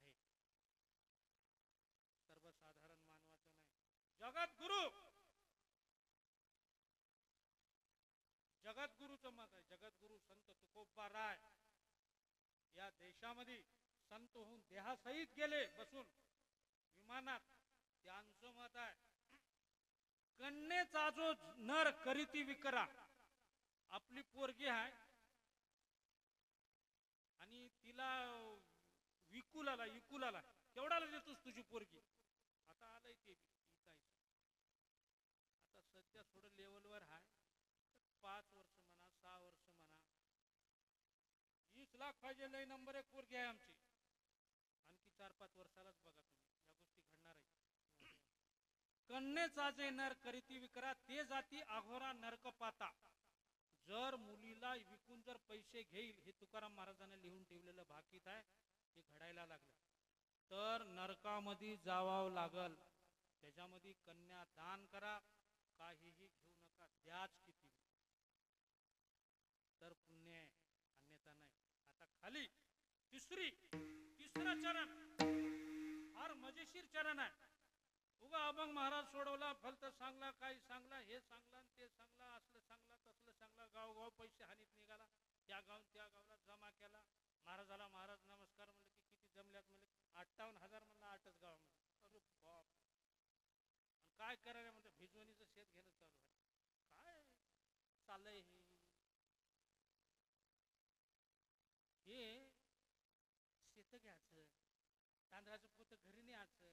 सर्वसाधारण मानवाचं नाही. जगद्गुरु जगद्गुरूचं मत आहे. जगद्गुरु संत तुकोबा राय या देशामध्ये संत होऊन देहासहित गेले बसून विमानात. त्यांचं मत आहे कन्येचा जो नर करीती विकरा. आपली पोरगी आहे आणि तिला विकुलाला केवढाला देतोस तुझी पोरगी. आता आलंय ते विकायचं. आता सध्या थोडं लेवलवर आहे. 5 वर्ष म्हणा 6 वर्ष म्हणा 20 लाख पाहिजे. लय नंबर 1 पोरगी आहे आमची. आणखी 4-5 वर्षालाच बघा तुम्ही या गोष्टी घडणार आहे. कन्येचा जे नर करीती विकरा ते जाती अघोरा नरक पाता. जर मुलीला विकून जर पैसे घेईल हे तुकाराम महाराजांनी लिहून ठेवलेलं भाकीत आहे. हे घडायला लागलं तर नरकामध्ये जावावं लागल. त्याच्यामध्ये कन्या दान करा. काहीही घेऊ नका. द्याच किती तर पुण्य आहे अन्यथा नाही. आता खाली तिसरा चरण फार मजेशीर चरण आहे. उगा अभंग महाराज सोडवला फलत सांगला काही सांगला हे सांगला ते सांगला असलं सांगला तसलं सांगला. गाव पैसे हानीत निघाला. त्या गावाला जमा केला. महाराजाला महाराज नमस्कार म्हणले की किती जमल्यात म्हणले 58,000 म्हणला 8च गावामध्ये. अरे बाप. काय करायला म्हणते भिजवणीचं शेत घेणं चालू आहे. काय चाललंय हे शेत घ्यायचं. तांदळाचं पोत घरी न्यायचं.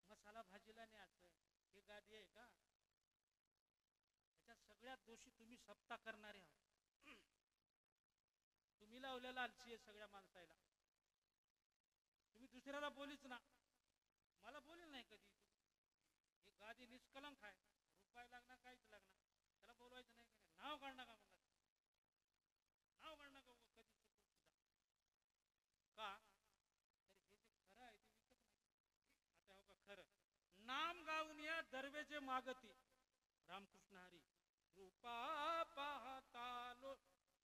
मसाला भाजीला न्यायचं. हे गादी आहे का? त्याच्या सगळ्यात दोषी तुम्ही सप्ता करणारे आहात. तुम्ही लावलेला आलशी आहे सगळ्या माणसाला. तुम्ही दुसऱ्याला बोलीच ना. मला बोलेल नाही कधी. हे गादी निष्कलंक आहे. रुपये लागणार काहीच लागणार. त्याला बोलवायचं नाही का? नाव काढणार का म्हणला. नाव काढणार का कधी चुकून सुद्धा का. तर हे जे खरं आहे ते विकत नाही. आता हो का खरं नाम गाऊन या दरवेजे मागती. रामकृष्ण हरी रूपा पाहता लो.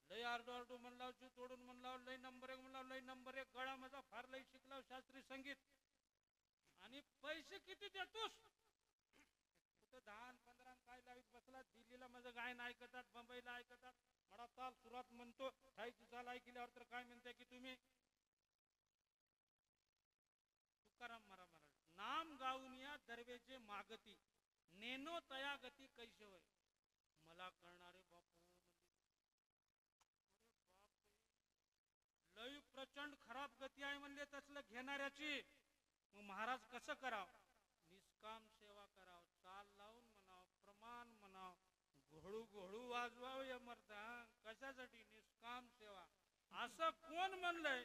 लय आरडू म्हणला तोडून म्हणला लय नंबर 1 म्हणला लय नंबर 1 गळा माझा फार लय शिकला शास्त्रीय संगीत. आणि पैसे किती देतोस. कुठं 10-15 काय लावीत बसला. दिल्लीला माझं गायन ऐकतात. मुंबईला ऐकतात. मला ताल सुरात म्हणतो. ठाईची चाल ऐकल्यावर तर काय म्हणताय की तुम्ही. तुकाराम महाराज नाम गाऊन या दरवेजे मागती. नेनो तया गती कैसे होय. मला कळणारे बापू लय प्रचंड खराब गती आहे म्हणले तसलं घेणाऱ्याची. मग महाराज कसं कराव. निष्काम सेवा कराव. चाल लावून म्हणाव. प्रमाण म्हणाव. घोळू वाजवाव. या मर्दा कशासाठी निष्काम सेवा. असं कोण म्हणलंय.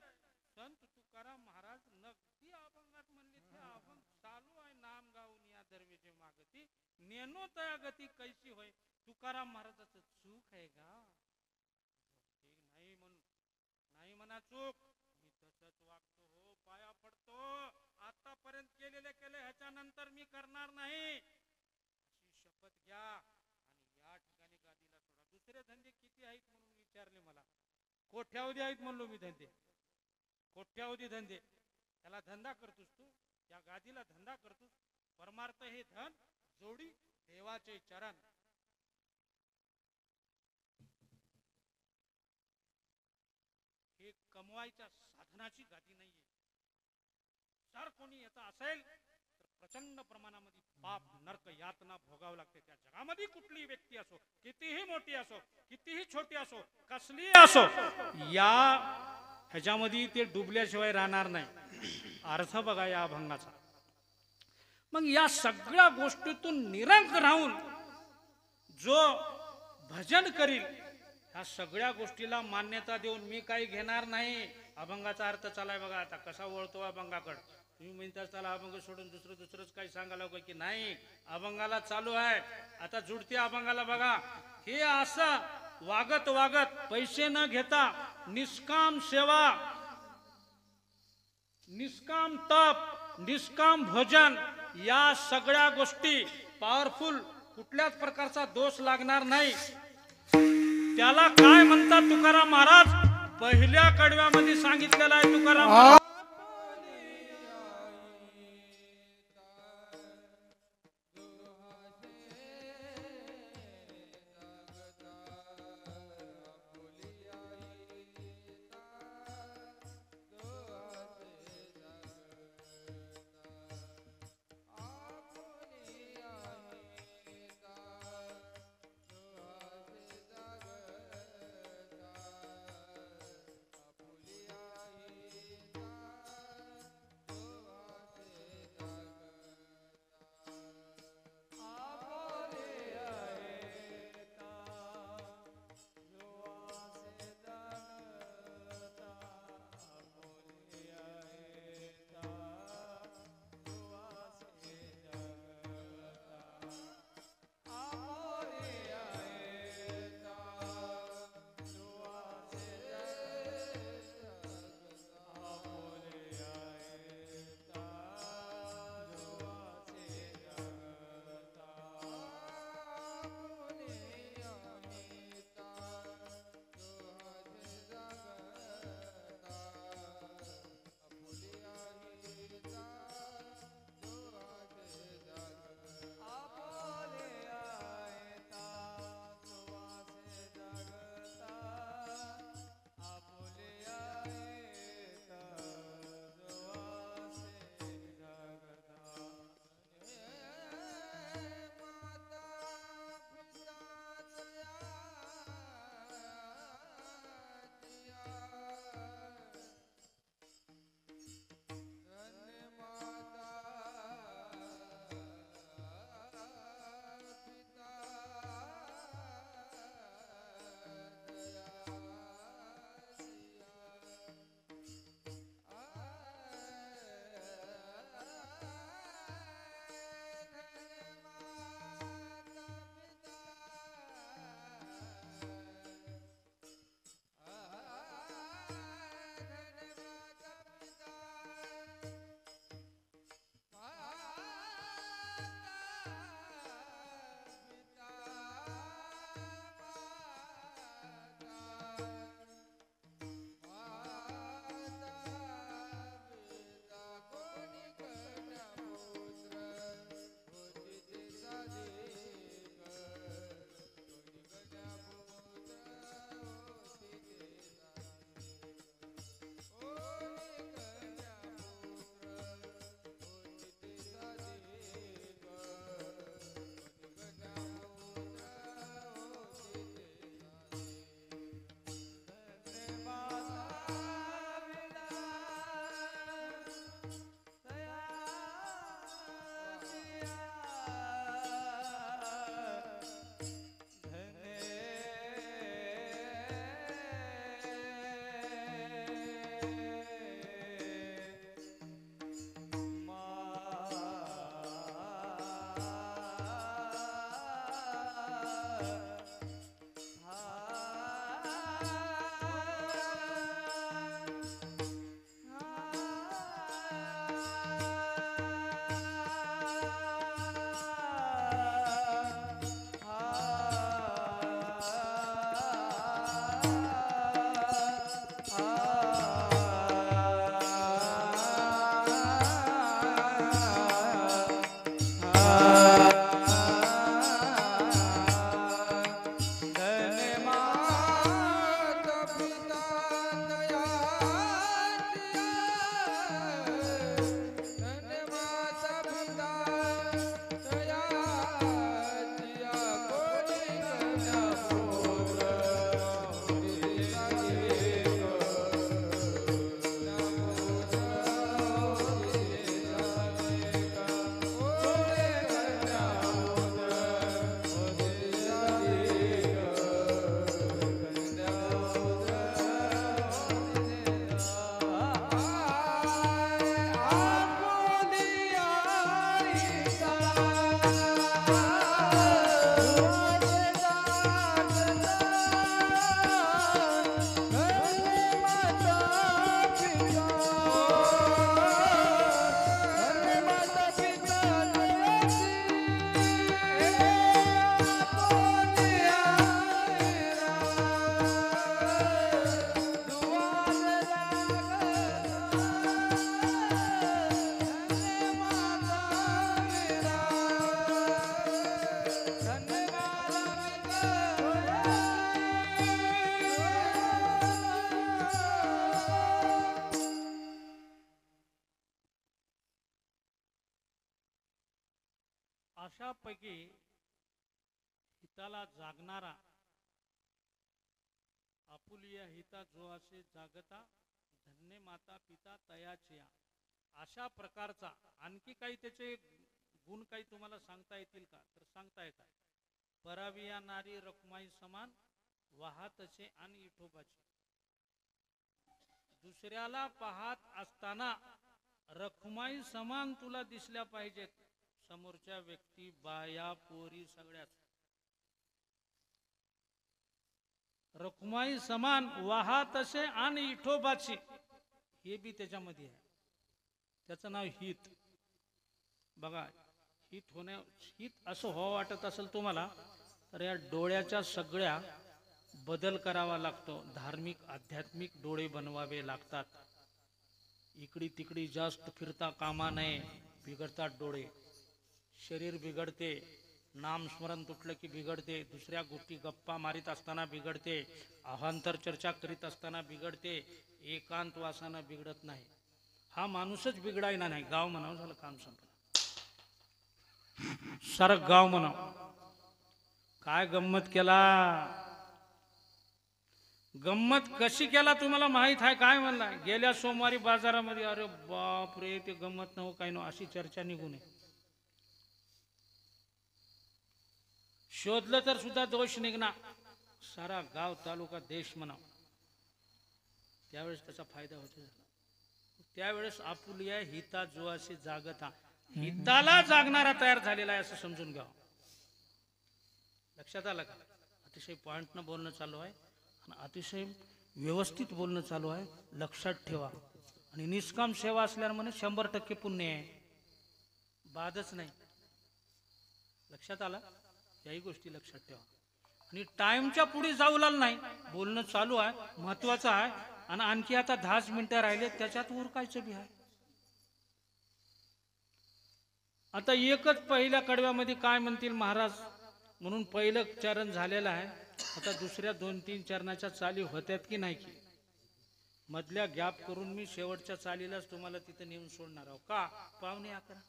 संत तुकाराम महाराज नक्की अभंगात म्हणले. ते अभंग चालू आहे. नाम गाऊन या दरवेजे मागती नेनो तया गती कैसी होय. तुकाराम महाराजाचं चूक आहे का. नाही म्हणा चूक. मी तसंच वागतो हो. पाया पडतो. आतापर्यंत केले ह्याच्यानंतर मी करणार नाही अशी शपथ घ्या. आणि या ठिकाणी गादीला सोडा. दुसरे धंदे किती आहेत म्हणून विचारले मला. कोट्यावधी आहेत म्हणलो मी धंदे. कोट्यावधी धंदे. त्याला धंदा करतोस तू. या गादीला धंदा करतोस. परमार्थ हे धन जोडी देवाचे चरण. हे कमवायच्या साधनाची गादी नाहीये. जर कोणी याचा असेल तर प्रचंड प्रमाणामध्ये पाप नरक यातना भोगावं लागते. त्या जगामध्ये कुठलीही व्यक्ती असो. कितीही मोठी असो. कितीही छोटी असो. कसली असो. या ह्याच्यामध्ये ते डुबल्याशिवाय राहणार नाही. अर्थ बघा या अभंगाचा. मग या सगळ्या गोष्टीतून निरंक राहून जो भजन करील ह्या सगळ्या गोष्टीला मान्यता देऊन मी काही घेणार नाही. अभंगाचा अर्थ चालाय बघा आता कसा वळतो अभंगाकडे. तुम्ही म्हणता त्याला अभंग सोडून दुसरंच काही सांगायला का की नाही, अभंगाला चालू आहे. आता जुडती अभंगाला बघा. हे असं वागत वागत पैसे न घेता निष्काम सेवा, निष्काम तप, निष्काम भोजन या सगळ्या गोष्टी पॉवरफुल, कुठल्याच प्रकारचा दोष लागणार नाही. त्याला काय म्हणतात तुकाराम महाराज पहिल्या कडव्यामध्ये सांगितलेलं आहे. तुकाराम महाराज अशापैकी हिताला जागणारा आपुलिया हिता जो असे जागता धन्य माता पिता तयाचिया, अशा प्रकारचा आणखी काही त्याचे गुण काही तुम्हाला सांगता येतील का? तर सांगता येतात. पराविया नारी रखुमाई समान वाहतचे आणि इठोबाचे. दुसऱ्याला पाहत असताना रखुमाई समान तुला दिसल्या पाहिजेत, समोरच्या व्यक्ती बाया पोरी सगळ्याच. रखुमाई समान वाहतसे आणि इठोबाची, हे बी त्याच्यामध्ये आहे. त्याचं नाव हित. बघा, हित असं व्हावं वाटत असेल तुम्हाला तर या डोळ्याच्या सगळ्या बदल करावा लागतो. धार्मिक आध्यात्मिक डोळे बनवावे लागतात. इकडी तिकडी जास्त फिरता कामा नये, बिघडतात डोळे. शरीर बिघडते, नामस्मरण तुटलं की बिघडते, दुसऱ्या गोष्टी गप्पा मारित असताना बिघडते, अवांतर चर्चा करीत असताना बिघडते, एकांत वासानं बिघडत नाही. हा माणूसच बिघडायला नाही. गाव म्हणावं झालं, काम संपलं. सारं गाव म्हणाव. काय गंमत केला, गंमत कशी केला तुम्हाला माहित आहे? काय म्हणला गेल्या सोमवारी बाजारामध्ये? अरे बाप रे, ते गंमत नव्ह काय नो, अशी चर्चा निघू नये. शोधलं तर सुद्धा दोष निघणार. सारा गाव तालुका देश म्हणाव. त्यावेळेस त्याचा फायदा होतो. त्यावेळेस आपुलिया हिता जो असे जागता, हिताला जागणारा तयार झालेला आहे असं समजून घ्या. लक्षात आलं का? अतिशय पॉइंटनं बोलणं चालू आहे आणि अतिशय व्यवस्थित बोलणं चालू आहे. लक्षात ठेवा. आणि निष्काम सेवा असल्यावर म्हणे 100% पुण्य आहे, बादच नाही. लक्षात आलं? याही गोष्टी लक्षात ठेवा. आणि टाइमच्या पुढे जाऊ लागलं नाही. बोलणं चालू आहे, महत्वाचं आहे. आणि आणखी आता 10 मिनिटं राहिले, त्याच्यात उरकायचं बी आहे. आता एकच पहिल्या कडव्यामध्ये काय म्हणतील महाराज म्हणून पहिलं चरण झालेलं आहे. आता दुसऱ्या 2-3 चरणाच्या चाली होत्यात की नाही की मधल्या गॅप करून मी शेवटच्या चालीलाच तुम्हाला तिथं नेऊन सोडणार आहो. का? 11:15.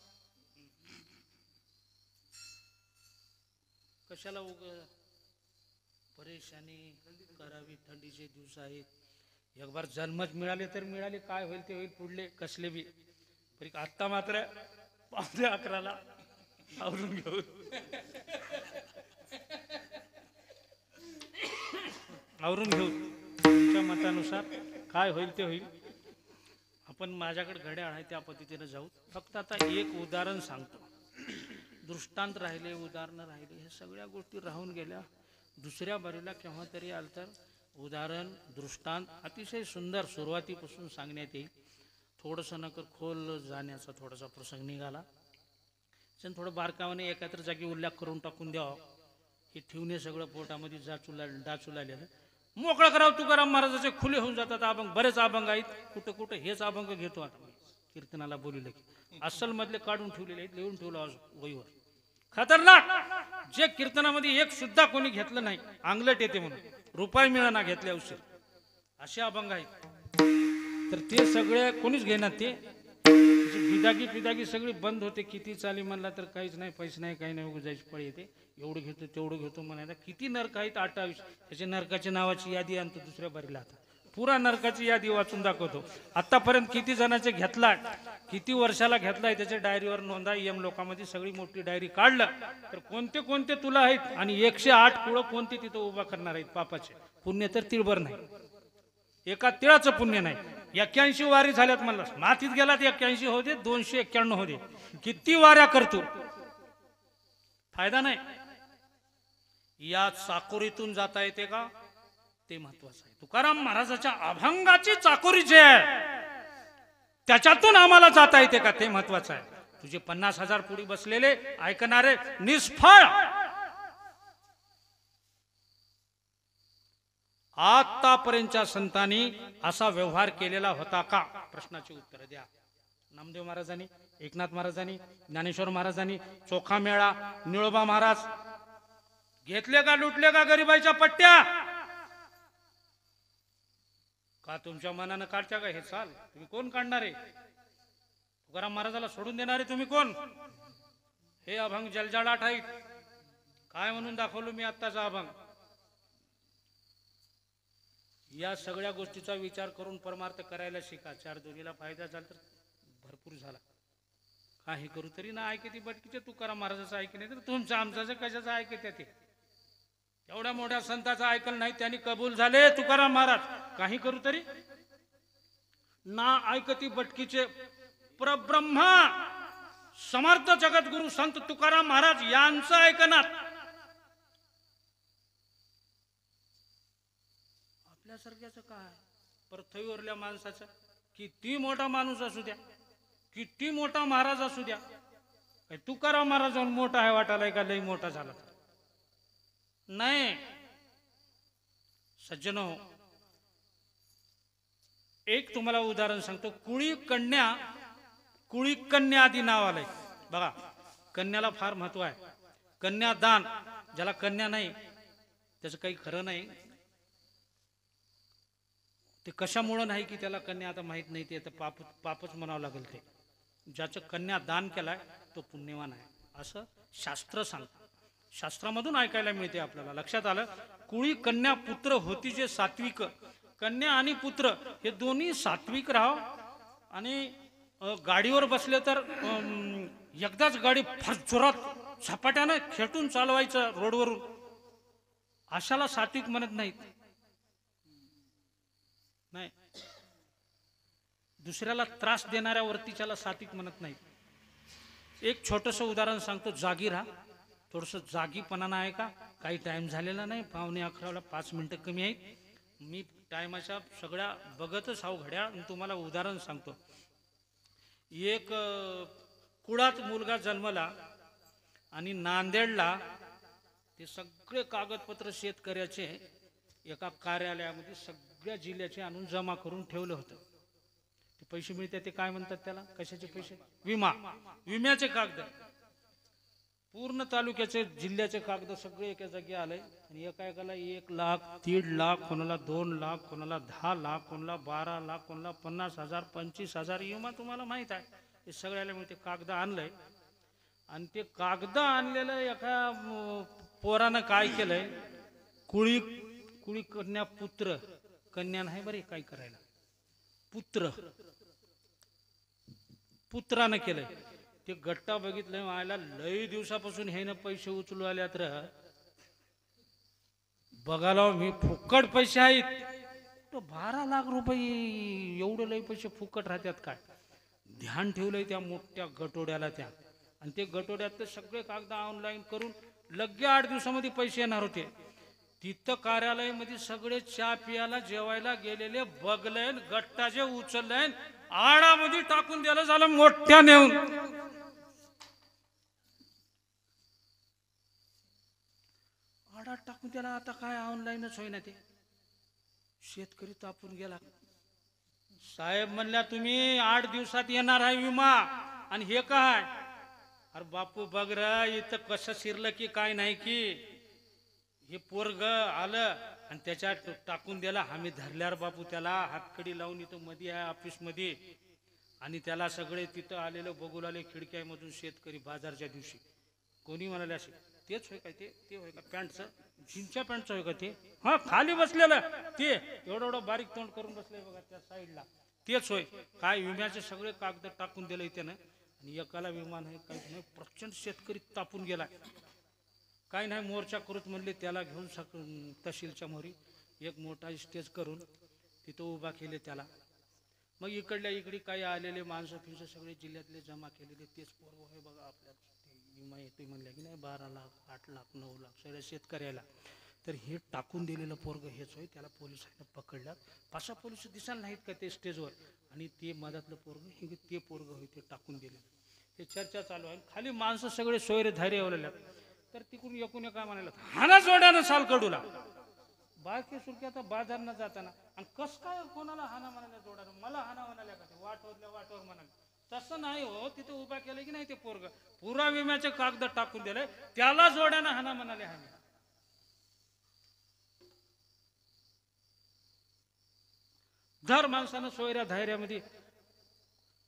कशाला उग परेशानी करावी? थंडीचे दिवस आहेत. एक बार जन्मच मिळाले तर मिळाले, काय होईल ते होईल. पुढले कसले बी तरी आत्ता मात्र 11:15 आवरून घेऊ. आवरून घेऊ. तुमच्या मतानुसार काय होईल ते होईल. आपण माझ्याकडे घड्याळ आहे त्या पद्धतीने जाऊ. फक्त आता एक उदाहरण सांगतो. दृष्टांत राहिले, उदाहरणं राहिले, हे सगळ्या गोष्टी राहून गेल्या. दुसऱ्या बारीला केव्हा तरी आलं तर उदाहरण दृष्टांत अतिशय सुंदर सुरुवातीपासून सांगण्यात येईल. थोडंसं नकर खोल जाण्याचा थोडासा प्रसंग निघाला. थोडं बारकावाने एकात्र जागी उल्लेख करून टाकून द्यावं. हे ठेवणे सगळं पोटामध्ये डाचुलालेलं मोकळं करावं. तुकाराम महाराजाचे खुले होऊन जातात अभंग. बरेच अभंग आहेत. कुठं कुठं हेच अभंग घेतो आता कीर्तनाला बोलले की अस्सल मधले काढून ठेवलेले आहेत, लिहून ठेवलं आज वहीवर. खतरनाक. जे कीर्तनामध्ये एक सुद्धा कोणी घेतलं नाही, अंगलट येते म्हणून, रुपये मिळाना घेतल्या उशीर, असे अभंग आहेत. तर ते सगळे कोणीच घेणार. ते बिदागी सगळी बंद होते. किती चाली म्हणला तर काहीच नाही, पैसे नाही, काही नाही, जायची पळ येते. एवढं घेतो तेवढं घेतो म्हणायला. किती नरक आहेत? 28. त्याच्या नरकाच्या नावाची यादी आणतो दुसऱ्या बारीला. आता पुरा नरकाची यादी वाचून दाखवतो. आतापर्यंत किती जणांचे घेतलाय, किती वर्षाला घेतलाय, त्याच्या डायरीवर नोंदा. यम लोकांमध्ये सगळी मोठी डायरी काढलं तर कोणते कोणते तुला आहेत आणि 108 कुळं कोणते तिथं उभा करणार आहेत पापाचे. पुण्य तर तिळभर नाही, एका तिळाचं पुण्य नाही. 81 वारी झाल्यात म्हणला. मातीत गेलात 81 होते, 291 होते. किती वाऱ्या करतो, फायदा नाही. या चाकोरीतून जाता येते का ते महत्वाचं आहे. तुकाराम महाराजाच्या अभंगाची चाकोरी जे आहे त्याच्यातून आम्हाला जाता येते का ते महत्वाचं आहे. तुझे 50,000 पुढे बसलेले ऐकणारे निष्फळ. आतापर्यंतच्या संतांनी असा व्यवहार केलेला होता का? प्रश्नाची उत्तर द्या. नामदेव महाराजांनी, एकनाथ महाराजांनी, ज्ञानेश्वर महाराजांनी, चोखा मेळा, निळोबा महाराज घेतले का? लुटले का गरीबाच्या पट्ट्या? का तुमच्या मनानं काढच्या का हे चाल? तुम्ही कोण काढणार आहे? तुकाराम महाराजाला सोडून देणारे तुम्ही कोण? हे अभंग जलजलाट आहेत. काय म्हणून दाखवलो मी आत्ताचा अभंग? या सगळ्या गोष्टीचा विचार करून परमार्थ करायला शिका. चार दोन्हीला फायदा झाला तर भरपूर झाला. काही करू तरी ना ऐके ती बटकीचे तुकाराम महाराजाचं ऐक नाही तर तुमचं आमचं कशाचं ऐकते ते. एवढ्या मोठ्या संताचं ऐकलं नाही, त्यांनी कबूल झाले तुकाराम महाराज. काही करू तरी ना ऐकती बटकीचे परब्रह्मा समर्थ जगद्गुरु संत तुकाराम महाराज यांचं ऐकणार. आपल्यासारख्याचं काय? पृथ्वीवरल्या माणसाचं किती मोठा माणूस असू द्या, किती मोठा महाराज असू द्या, तुकाराम महाराज मोठा आहे वाटायला का लई मोठा झाला नाही. सज्जनो, एक तुम्हाला उदाहरण सांगतो. कुळी कन्या आदी नाव आलंय बघा. कन्याला फार महत्व आहे. कन्यादान, ज्याला कन्या नाही त्याचं काही खरं नाही. ते कशामुळं नाही की त्याला कन्या आता माहित नाही, ते पापच म्हणावं लागेल. ते ज्याचं कन्या दान केलाय तो पुण्यवान आहे असं शास्त्र सांगतं. शास्त्रामधून ऐकायला मिळते आपल्याला. लक्षात आलं? कुळी कन्या पुत्र होती जे सात्विक. कन्या आणि पुत्र हे दोन्ही सात्विक राहाव. आणि गाडीवर बसले तर एकदाच गाडी फार जोरात झपाट्यानं खेटून चालवायचं रोडवरून, अशाला सात्विक म्हणत नाहीत. नाही, दुसऱ्याला त्रास देणाऱ्या वर्तीच्याला सात्विक म्हणत नाहीत. एक छोटंसं उदाहरण सांगतो. जागी राहा. थोडंसं जागीपणानं आहे का? काही टाइम झालेला नाही. 11:45 5 मिनिटं कमी आहेत. मी टायमाच्या सगळ्या बघतच हाव घड्याळ आणि तुम्हाला उदाहरण सांगतो. एक कुळात मुलगा जन्मला आणि नांदेडला ते सगळे कागदपत्र शेतकऱ्याचे एका कार्यालयामध्ये सगळ्या जिल्ह्याचे आणून जमा करून ठेवलं होतं. ते पैसे मिळतात ते काय म्हणतात त्याला? कशाचे पैसे? विमा. विम्याचे कागद. पूर्ण तालुक्याचे जिल्ह्याचे कागद सगळे एका जागी आले आणि एका एकाला 1 लाख, 1.5 लाख, कोणाला 2 लाख, कोणाला 10 लाख, कोणाला 12 लाख, कोणाला 50,000, 25,000 विमा. तुम्हाला माहित आहे हे सगळ्याला मिळते. कागद आणलंय आणि ते कागद आणलेलं एका पोरानं काय केलंय, कुळी कन्या पुत्र, कन्या नाही बरे काय करायला, पुत्रानं केलंय. ते गट्टा बघितलं व्हायला लई दिवसापासून हे ना पैसे उचलू आले तर बघायला मी फुकट पैसे आहेत. 12 लाख रुपये एवढे लई पैसे फुकट राहतात काय? ध्यान ठेवलंय त्या मोठ्या गटोड्याला त्या. आणि ते गटोड्यात ते सगळे कागद ऑनलाईन करून लगे 8 दिवसामध्ये पैसे येणार होते. तिथं कार्यालयामध्ये सगळे चहा पियाला जेवायला गेलेले बघलेन, गट्टाचे उचललेन, आडामध्ये टाकून द्यायला झालं मोठ्या नेऊन. आडात टाकून त्याला आता काय ऑनलाईनच होईना. ते शेतकरी तापून गेला. साहेब म्हणल्या तुम्ही 8 दिवसात येणार आहे विमा आणि हे काय? अरे बापू बघ र, इथं कसं शिरलं की काय नाही की हे पोरग आलं आणि त्याच्यात टाकून दिला. आम्ही धरल्यावर बापू त्याला हातकडी लावून इथं मध्ये आहे ऑफिस मध्ये आणि त्याला सगळे तिथं आलेलं बघू लागले खिडक्यामधून शेतकरी बाजारच्या दिवशी. कोणी म्हणाले असे तेच होय काय? ते होय का पॅन्टचं, जीनच्या पॅन्टचं होय का ते? हा खाली बसलेलं ते एवढं बारीक तोंड करून बसले बघा त्या साईडला, तेच होय काय? विम्याचे सगळे कागद टाकून दिले त्यानं आणि एकाला विमा नाही काही नाही. प्रचंड शेतकरी तापून गेला. काही नाही मोर्चा करूत म्हणले त्याला घेऊन तहसीलच्या मोरी एक मोठा स्टेज करून तिथं उभा केले त्याला. मग इकडल्या इकडे काही आलेले माणसं फिरसं सगळे जिल्ह्यातले जमा केलेले तेच पोरं आहे बघा आपल्या विमा येतोय म्हणल्या की नाही 12 लाख 8 लाख 9 लाख सगळ्या शेतकऱ्याला. तर हे टाकून दिलेलं पोरग हेच होय. त्याला पोलिसांना पकडल्यात. 5 पोलिस दिसायला नाहीत का ते स्टेजवर आणि ते मधातलं पोरग हे ते पोरग होय ते टाकून दिलेलं. हे चर्चा चालू आहे. खाली माणसं सगळे सोयरे धैर्य एवढल्या. तर तिकडून एकूण काय म्हणाला हाना जोड्यानं साल कडूला बाकी सुरकी आता बाजारनं जाताना आणि कस काय कोणाला हाना म्हणाल्या जोड्यानं? मला हाना म्हणाल्या का? ते वाटवर म्हणाले. तसं नाही हो. तिथे उभा केलं की नाही ते पोरग पुरा विम्याचे कागद टाकून दिले त्याला जोड्यानं हाना म्हणाले. हाना दर माणसानं सोयऱ्या धैर्यामध्ये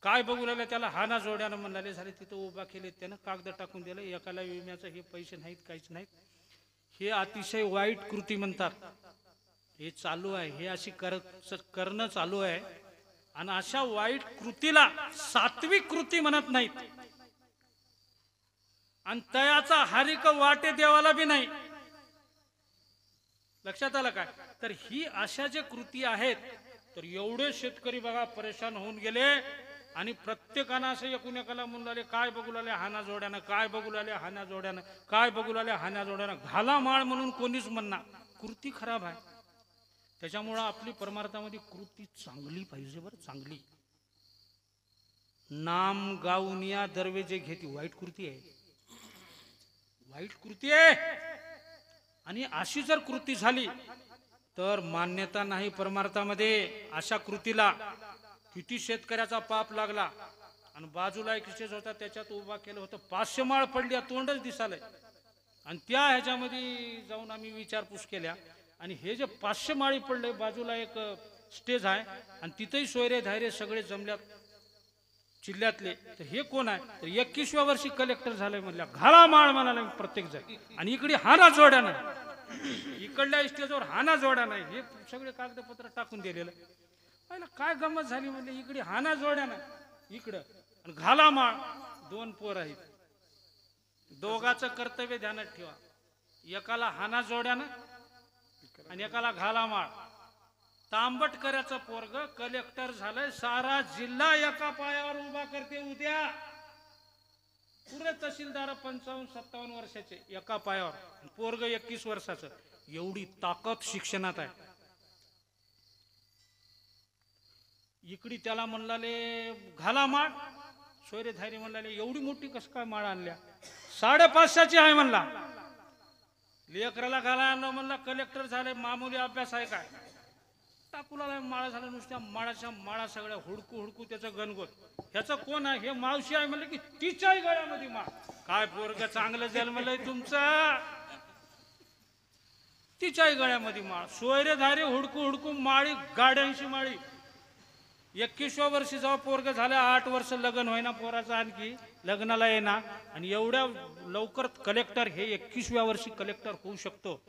काय बघू लागले त्याला हाना जोड्यानं म्हणाले झाले तिथं उभा केले त्यानं कागद टाकून दिलं एकाला विम्याचं हे पैसे नाहीत काहीच नाहीत. हे अतिशय वाईट कृती म्हणतात. हे चालू आहे हे अशी करणं चालू आहे आणि अशा वाईट कृतीला सात्विक कृती म्हणत नाहीत आणि तयाचा हारिक वाटे देवाला बी नाही. लक्षात आलं काय? तर ही अशा जे कृती आहेत तर एवढे शेतकरी बघा परेशान होऊन गेले आणि प्रत्येकानं असं एकूण एकाला म्हणून लागले काय बघू लागले हाना जोड्यानं काय बघू लागले हाना जोड्यानं काय बघू लागले हाना जोड्यानं घाला माळ म्हणून कोणीच म्हणणार. कृती खराब आहे. त्याच्यामुळं आपली परमार्थामध्ये कृती चांगली पाहिजे बरं चांगली. नाम गाऊन या दरवेजे घेती वाईट कृती आहे. वाईट कृती आहे आणि अशी जर कृती झाली तर मान्यता नाही परमार्थामध्ये. अशा कृतीला किती शेतकऱ्याचा पाप लागला आणि बाजूला एक स्टेज होता त्याच्यात उभा केलं होतं 500 माळ पडली तोंडच दिसालय आणि त्या ह्याच्यामध्ये जाऊन आम्ही विचारपूस केल्या आणि हे जे 500 माळी पडले बाजूला एक स्टेज आहे आणि तिथेही सोयरे धायरे सगळे जमल्यात जिल्ह्यातले. तर हे कोण आहे तर 21व्या वर्षी कलेक्टर झालंय म्हणल्या घाला माळ म्हणाला प्रत्येक जण आणि इकडे हाना जोड्यानं इकडल्या स्टेजवर हाना जोड्यानं हे सगळे कागदपत्र टाकून दिलेलं. काय गमत झाली म्हणजे इकडे हाना जोड्यानं इकडं आणि घाला माळ. 2 पोर आहेत. दोघाचं कर्तव्य ध्यानात ठेवा. एकाला हाना जोड्यानं आणि एकाला घाला माळ. तांबटकऱ्याचं पोरग कलेक्टर झालंय सारा जिल्हा एका पायावर उभा करते उद्या. पुरे तहसीलदार 55-57 वर्षाचे एका पायावर पोरग 21 वर्षाचं. एवढी ताकद शिक्षणात आहे. इकडे त्याला म्हणलाले घाला माळ सोयरे धायरे म्हणलाले एवढी मोठी कस काय माळ आणल्या 550ची आहे म्हणला. लेकराला घाला आणलं म्हणला कलेक्टर झाले मामुली अभ्यास आहे काय टाकूला माळा झाला नुसत्या माळाच्या माळा सगळ्या हुडकू हुडकू त्याचं गणगोत. ह्याचं कोण आहे हे मावशी आहे म्हणलं की तिच्याही गळ्यामध्ये माळ. काय पोरग चांगलं जन्मलंय तुमचं तिच्याही गळ्यामध्ये माळ. सोयरे धारे हुडकू हुडकू माळी गाड्यांशी माळी. 21व्या वर्षी जेव्हा पोरग झालं 8 वर्ष लग्न होईना पोराचं आणखी लग्नाला येणार आणि एवढ्या लवकर कलेक्टर हे 21व्या वर्षी कलेक्टर होऊ शकतो.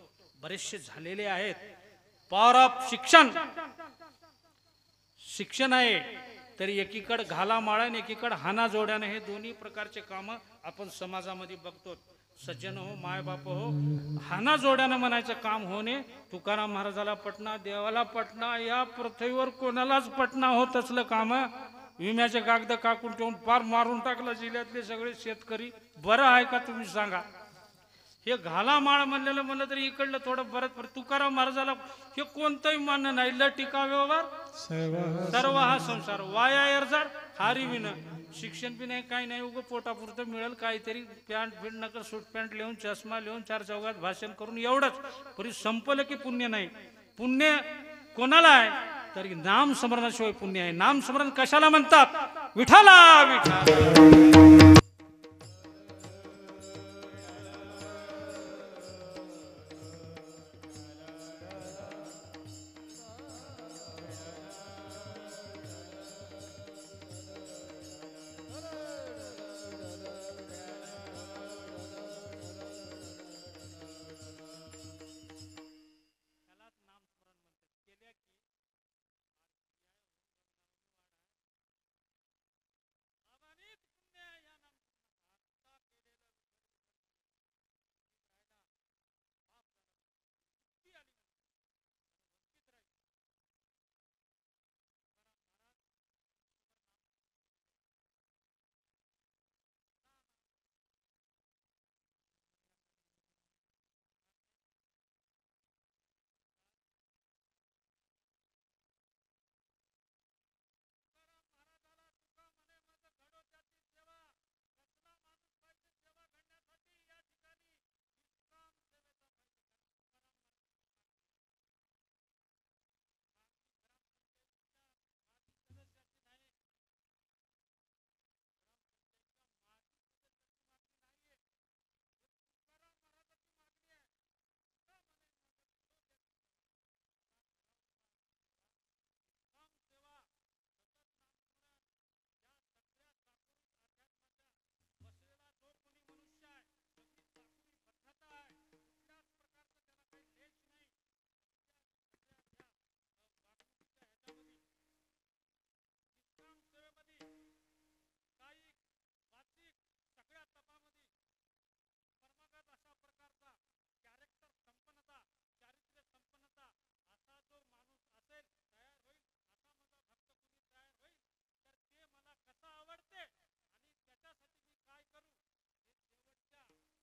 बरेचसे झालेले आहेत. पॉवर ऑफ शिक्षण आहे तर एकीकडे घाला माळा आणि एकीकडे हाना जोड्याने हे दोन्ही प्रकारचे काम आपण समाजामध्ये बघतो. सज्जन हो माय बाप हो हाना जोड्यानं म्हणायचं काम होणे. तुकाराम महाराजाला पटना देवाला पटना या पृथ्वीवर कोणालाच पटना होत असलं काम. विम्याचे कागद काकून ठेवून पार मारून टाकलं जिल्ह्यातले सगळे शेतकरी. बरं आहे का तुम्ही सांगा. हे घाला माळ म्हणलेलं म्हणलं तरी इकडलं थोडं बरं. तुकाराम महाराजाला हे कोणतंही मान्य नाही. लटिका व्यवहार सर्व हा संसार वाया एरजार हारी विन. शिक्षण बी नाही काही नाही उगं पोटापुरतं मिळेल काहीतरी पॅन्ट फिट नका सूट पॅन्ट लिहून चष्मा लिहून 4 चौघात भाषण करून एवढंच. परी संपलं की पुण्य नाही. पुण्य कोणाला आहे तर नाम स्मरणाशिवाय पुण्य आहे. नाम स्मरण कशाला म्हणतात विठाला विठा.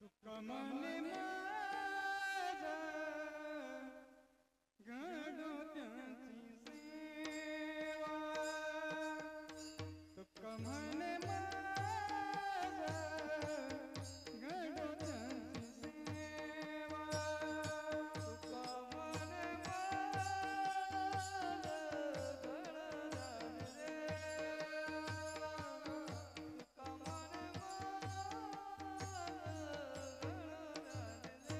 तुका म्हणे माझा घडो त्यांची सेवा तुका म्हणे माझा घडो त्यांची सेवा तुका म्हणे माझं घडदान देवा. तुका म्हणे माझं घडदान देवा.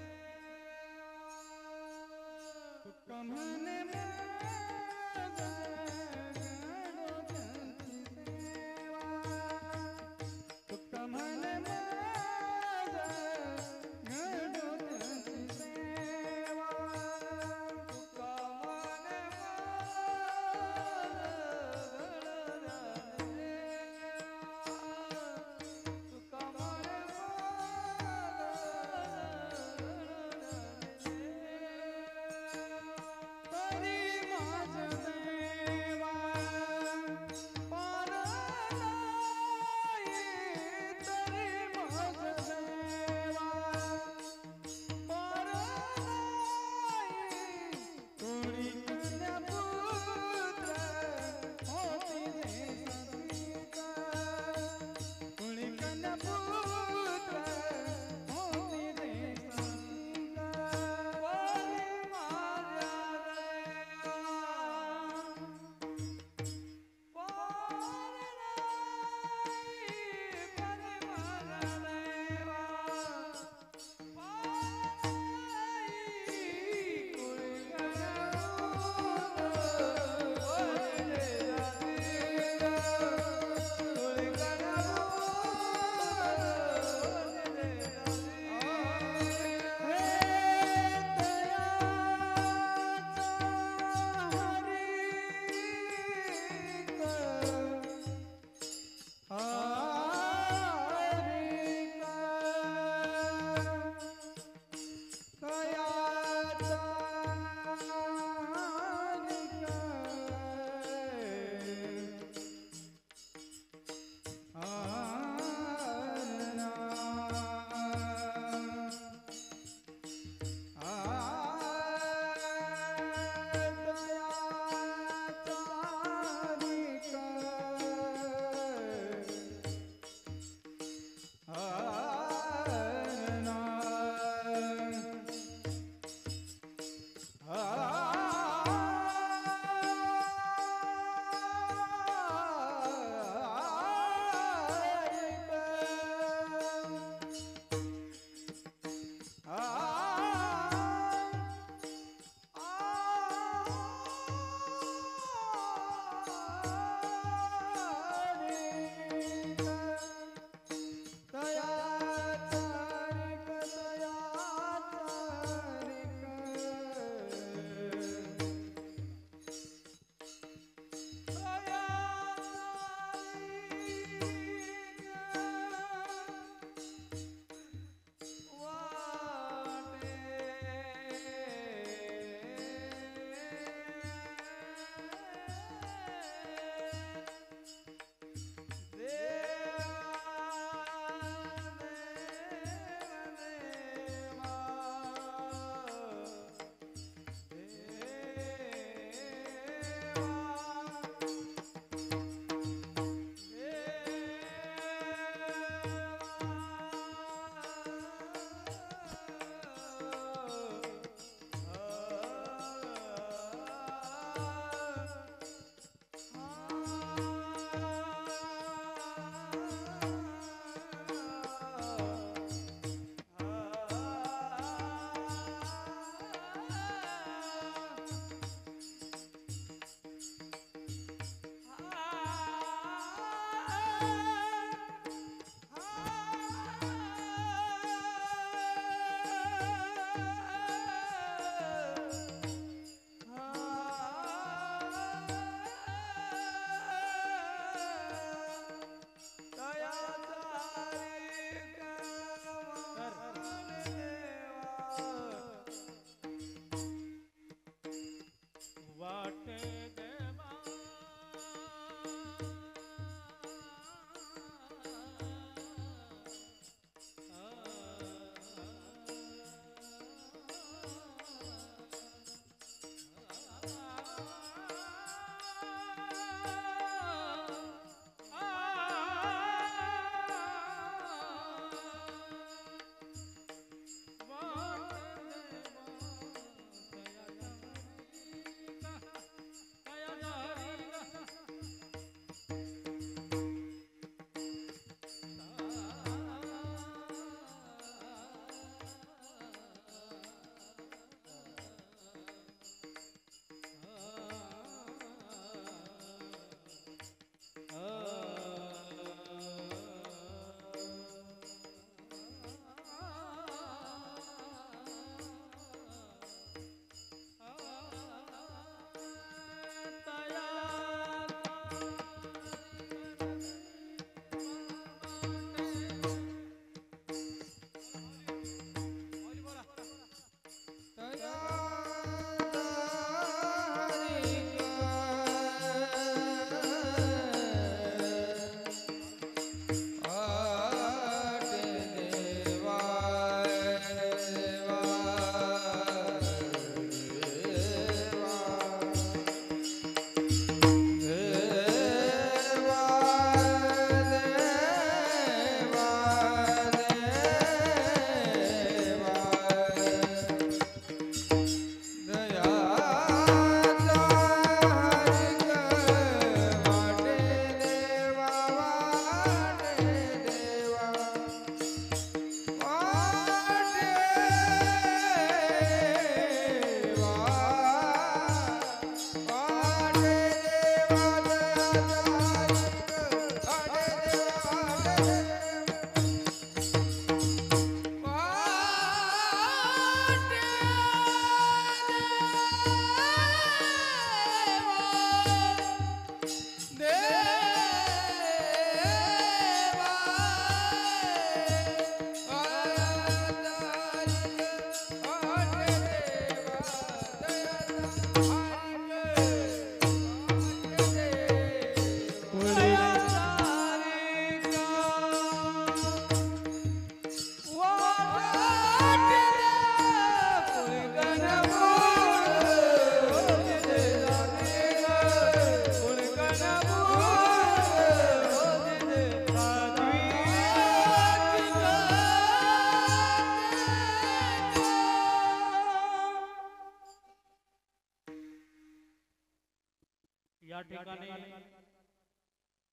या ठिकाणी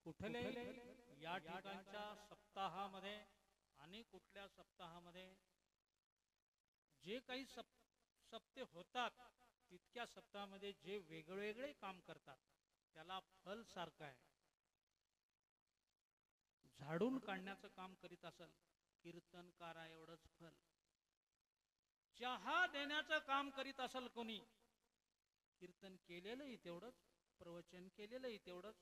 कुठले या ठिकाणच्या सप्ताहामध्ये आणि कुठल्या सप्ताहामध्ये जे काही सप्ते होतात तितक्या सप्ताहामध्ये जे वेगवेगळे काम करतात त्याला फल सारखं आहे. झाडून काढण्याचं काम करीत असेल कीर्तनकारा एवढंच फल. चहा देण्याचं काम करीत असेल कोणी कीर्तन केलेलंही तेवढंच, प्रवचन केलेलंही तेवढंच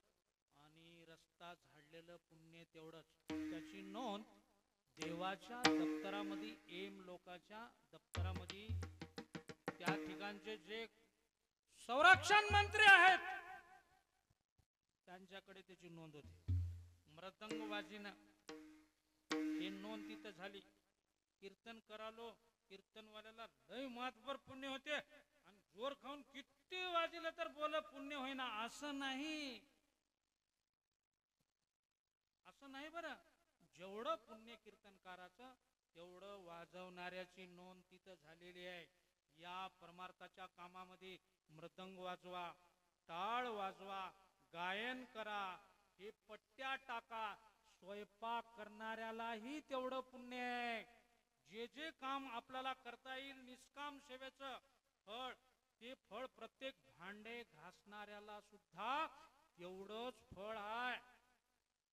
आणि रस्ता झाडलेलं पुण्य तेवढंच. त्याची नोंद देवाच्या दप्तरामध्ये एम लोकाच्या दप्तरामध्ये त्या ठिकाणचे जे संरक्षण मंत्री आहेत त्यांच्याकडे त्याची नोंद होती. मृदंगवाजीनं हे नोंद तिथं झाली. कीर्तन करालो कीर्तनवाल्याला लय मातभर पुण्य होते आणि जोर खाऊन किती वाजलं तर बोल पुण्य होईना असं नाही. असं नाही बरं. जेवढं पुण्य कीर्तनकाराचं तेवढं वाजवणाऱ्याची नोंद तिथं झालेली आहे. या परमार्थाच्या कामामध्ये मृदंग वाजवा, टाळ वाजवा, गायन करा, हे पट्ट्या टाका, स्वयंपाक करणाऱ्यालाही तेवढं पुण्य आहे. जे जे काम आपल्याला करता येईल निष्काम सेवेचं फळ ते फळ प्रत्येक भांडे घासणाऱ्याला सुद्धा तेवढंच फळ आहे.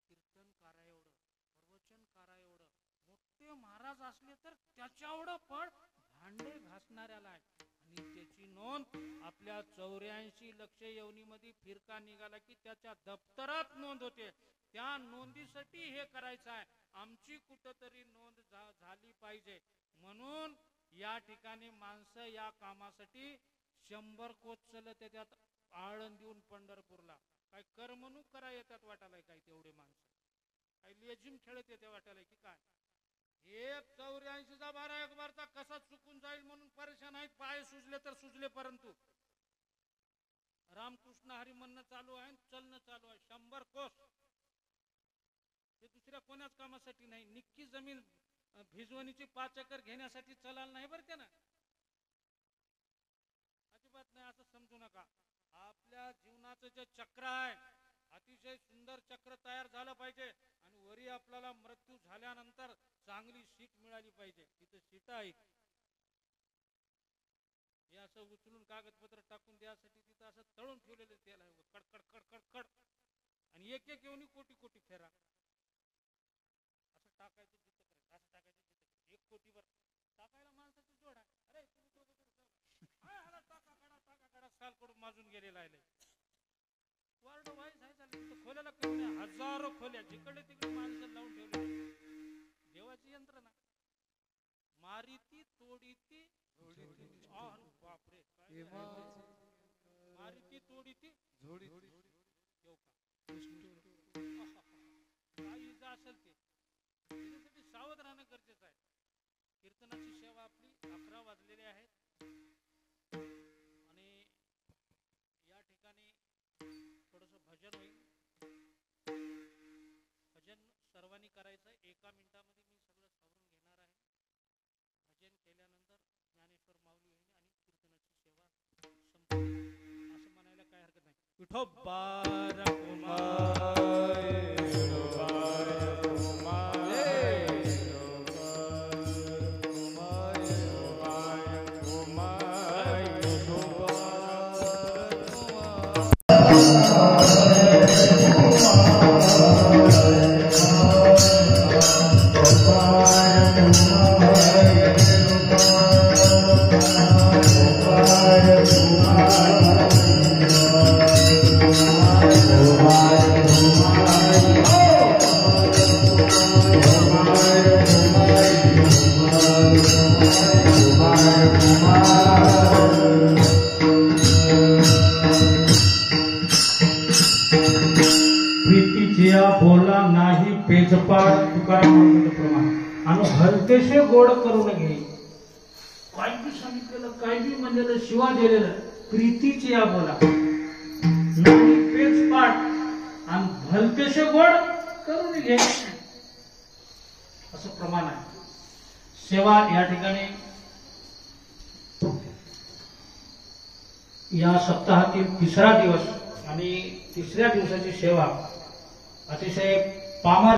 कीर्तन करा एवढं, प्रवचन करा एवढं, मोठे महाराज असले तर त्याच्या एवढं फळ भांडे घासणाऱ्याला आहे. आणि त्याची नोंद आपल्या 84 लक्ष योनीमध्ये फिरका निघाला की त्याच्या दप्तरात नोंद होते. त्या नोंदीसाठी हे करायचं आहे. आमची कुठंतरी नोंद झाली पाहिजे म्हणून या ठिकाणी माणसं या कामासाठी 100 कोस चलत त्याच्यात आळंदीहून पंढरपूरला. काय करमणूक करा येतात वाटायला काय तेवढे माणसं? काय लेझिम खेळत येते वाटायला की काय? हे 84चा 12 एकबारचा कसा चुकून जाईल म्हणून परेशान आहेत. पाय सुजले तर सुजले परंतु रामकृष्ण हरी म्हणणं चालू आहे, चलणं चालू आहे. 100 कोस हे दुसऱ्या कोणाच कामासाठी नाही. निक्की जमीन भिजवणीची 5 एकर घेण्यासाठी चलाल नाही बरं त्यानं. अजिबात नाही असं समजू नका. आपल्या जीवनाचं जे चक्र आहे अतिशय सुंदर चक्र तयार झालं पाहिजे आणि वरी आपल्याला मृत्यू झाल्यानंतर चांगली सीट मिळाली पाहिजे. तिथं सीट आहे हे असं उचलून कागदपत्र टाकून द्यासाठी तिथं असं तळून ठेवलेलं तेल आहे. कडकड कडकड कड आणि एक एक येऊन कोटी कोटी फेरा असं टाकायचं जिथं करायचं, असं टाकायचं जिथं करायचं. 1 कोटीवर टाकायला माणसाची जोड आहे. अरे टाका काढा साल कडून माजून गेलेला आहे. वार्ड वाईज आहे चालेल. खोल्याला कमी नाही, हजारो खोल्या जिकडे तिकडे माणसं लावून ठेवले. देवाची यंत्रणा मारिती तोडीती बापरे काय मारिती तोडीती काय इजा असेल ते त्याच्यासाठी सावध राहणं गरजेचं आहे. कीर्तनाची सेवा आपली 11 वाजलेली आहेत आणि या ठिकाणी थोडस भजन होईल. भजन सर्वांनी करायचं. 1 मिनिटामध्ये मी सगळं सावरून घेणार आहे. भजन केल्यानंतर ज्ञानेश्वर माऊली होईल आणि कीर्तनाची सेवा संपली असं म्हणायला काय हरकत नाही. विठोबा कुमार कुमार प्रीतीच्या बोला नाही पेजपाड तुकाराम महाराजांचं प्रमाण आणि हलतेशे गोड करून घे. काय बी सांगितलेलं काय बी म्हणलेलं शिवा दिलेलं प्रीतीची या बोला नाही पेजपाड आणि भलतेशे गोड करून घे असं प्रमाण आहे. सेवा या ठिकाणी या सप्ताहातील तिसरा दिवस आणि तिसऱ्या दिवसाची सेवा अतिशय पामर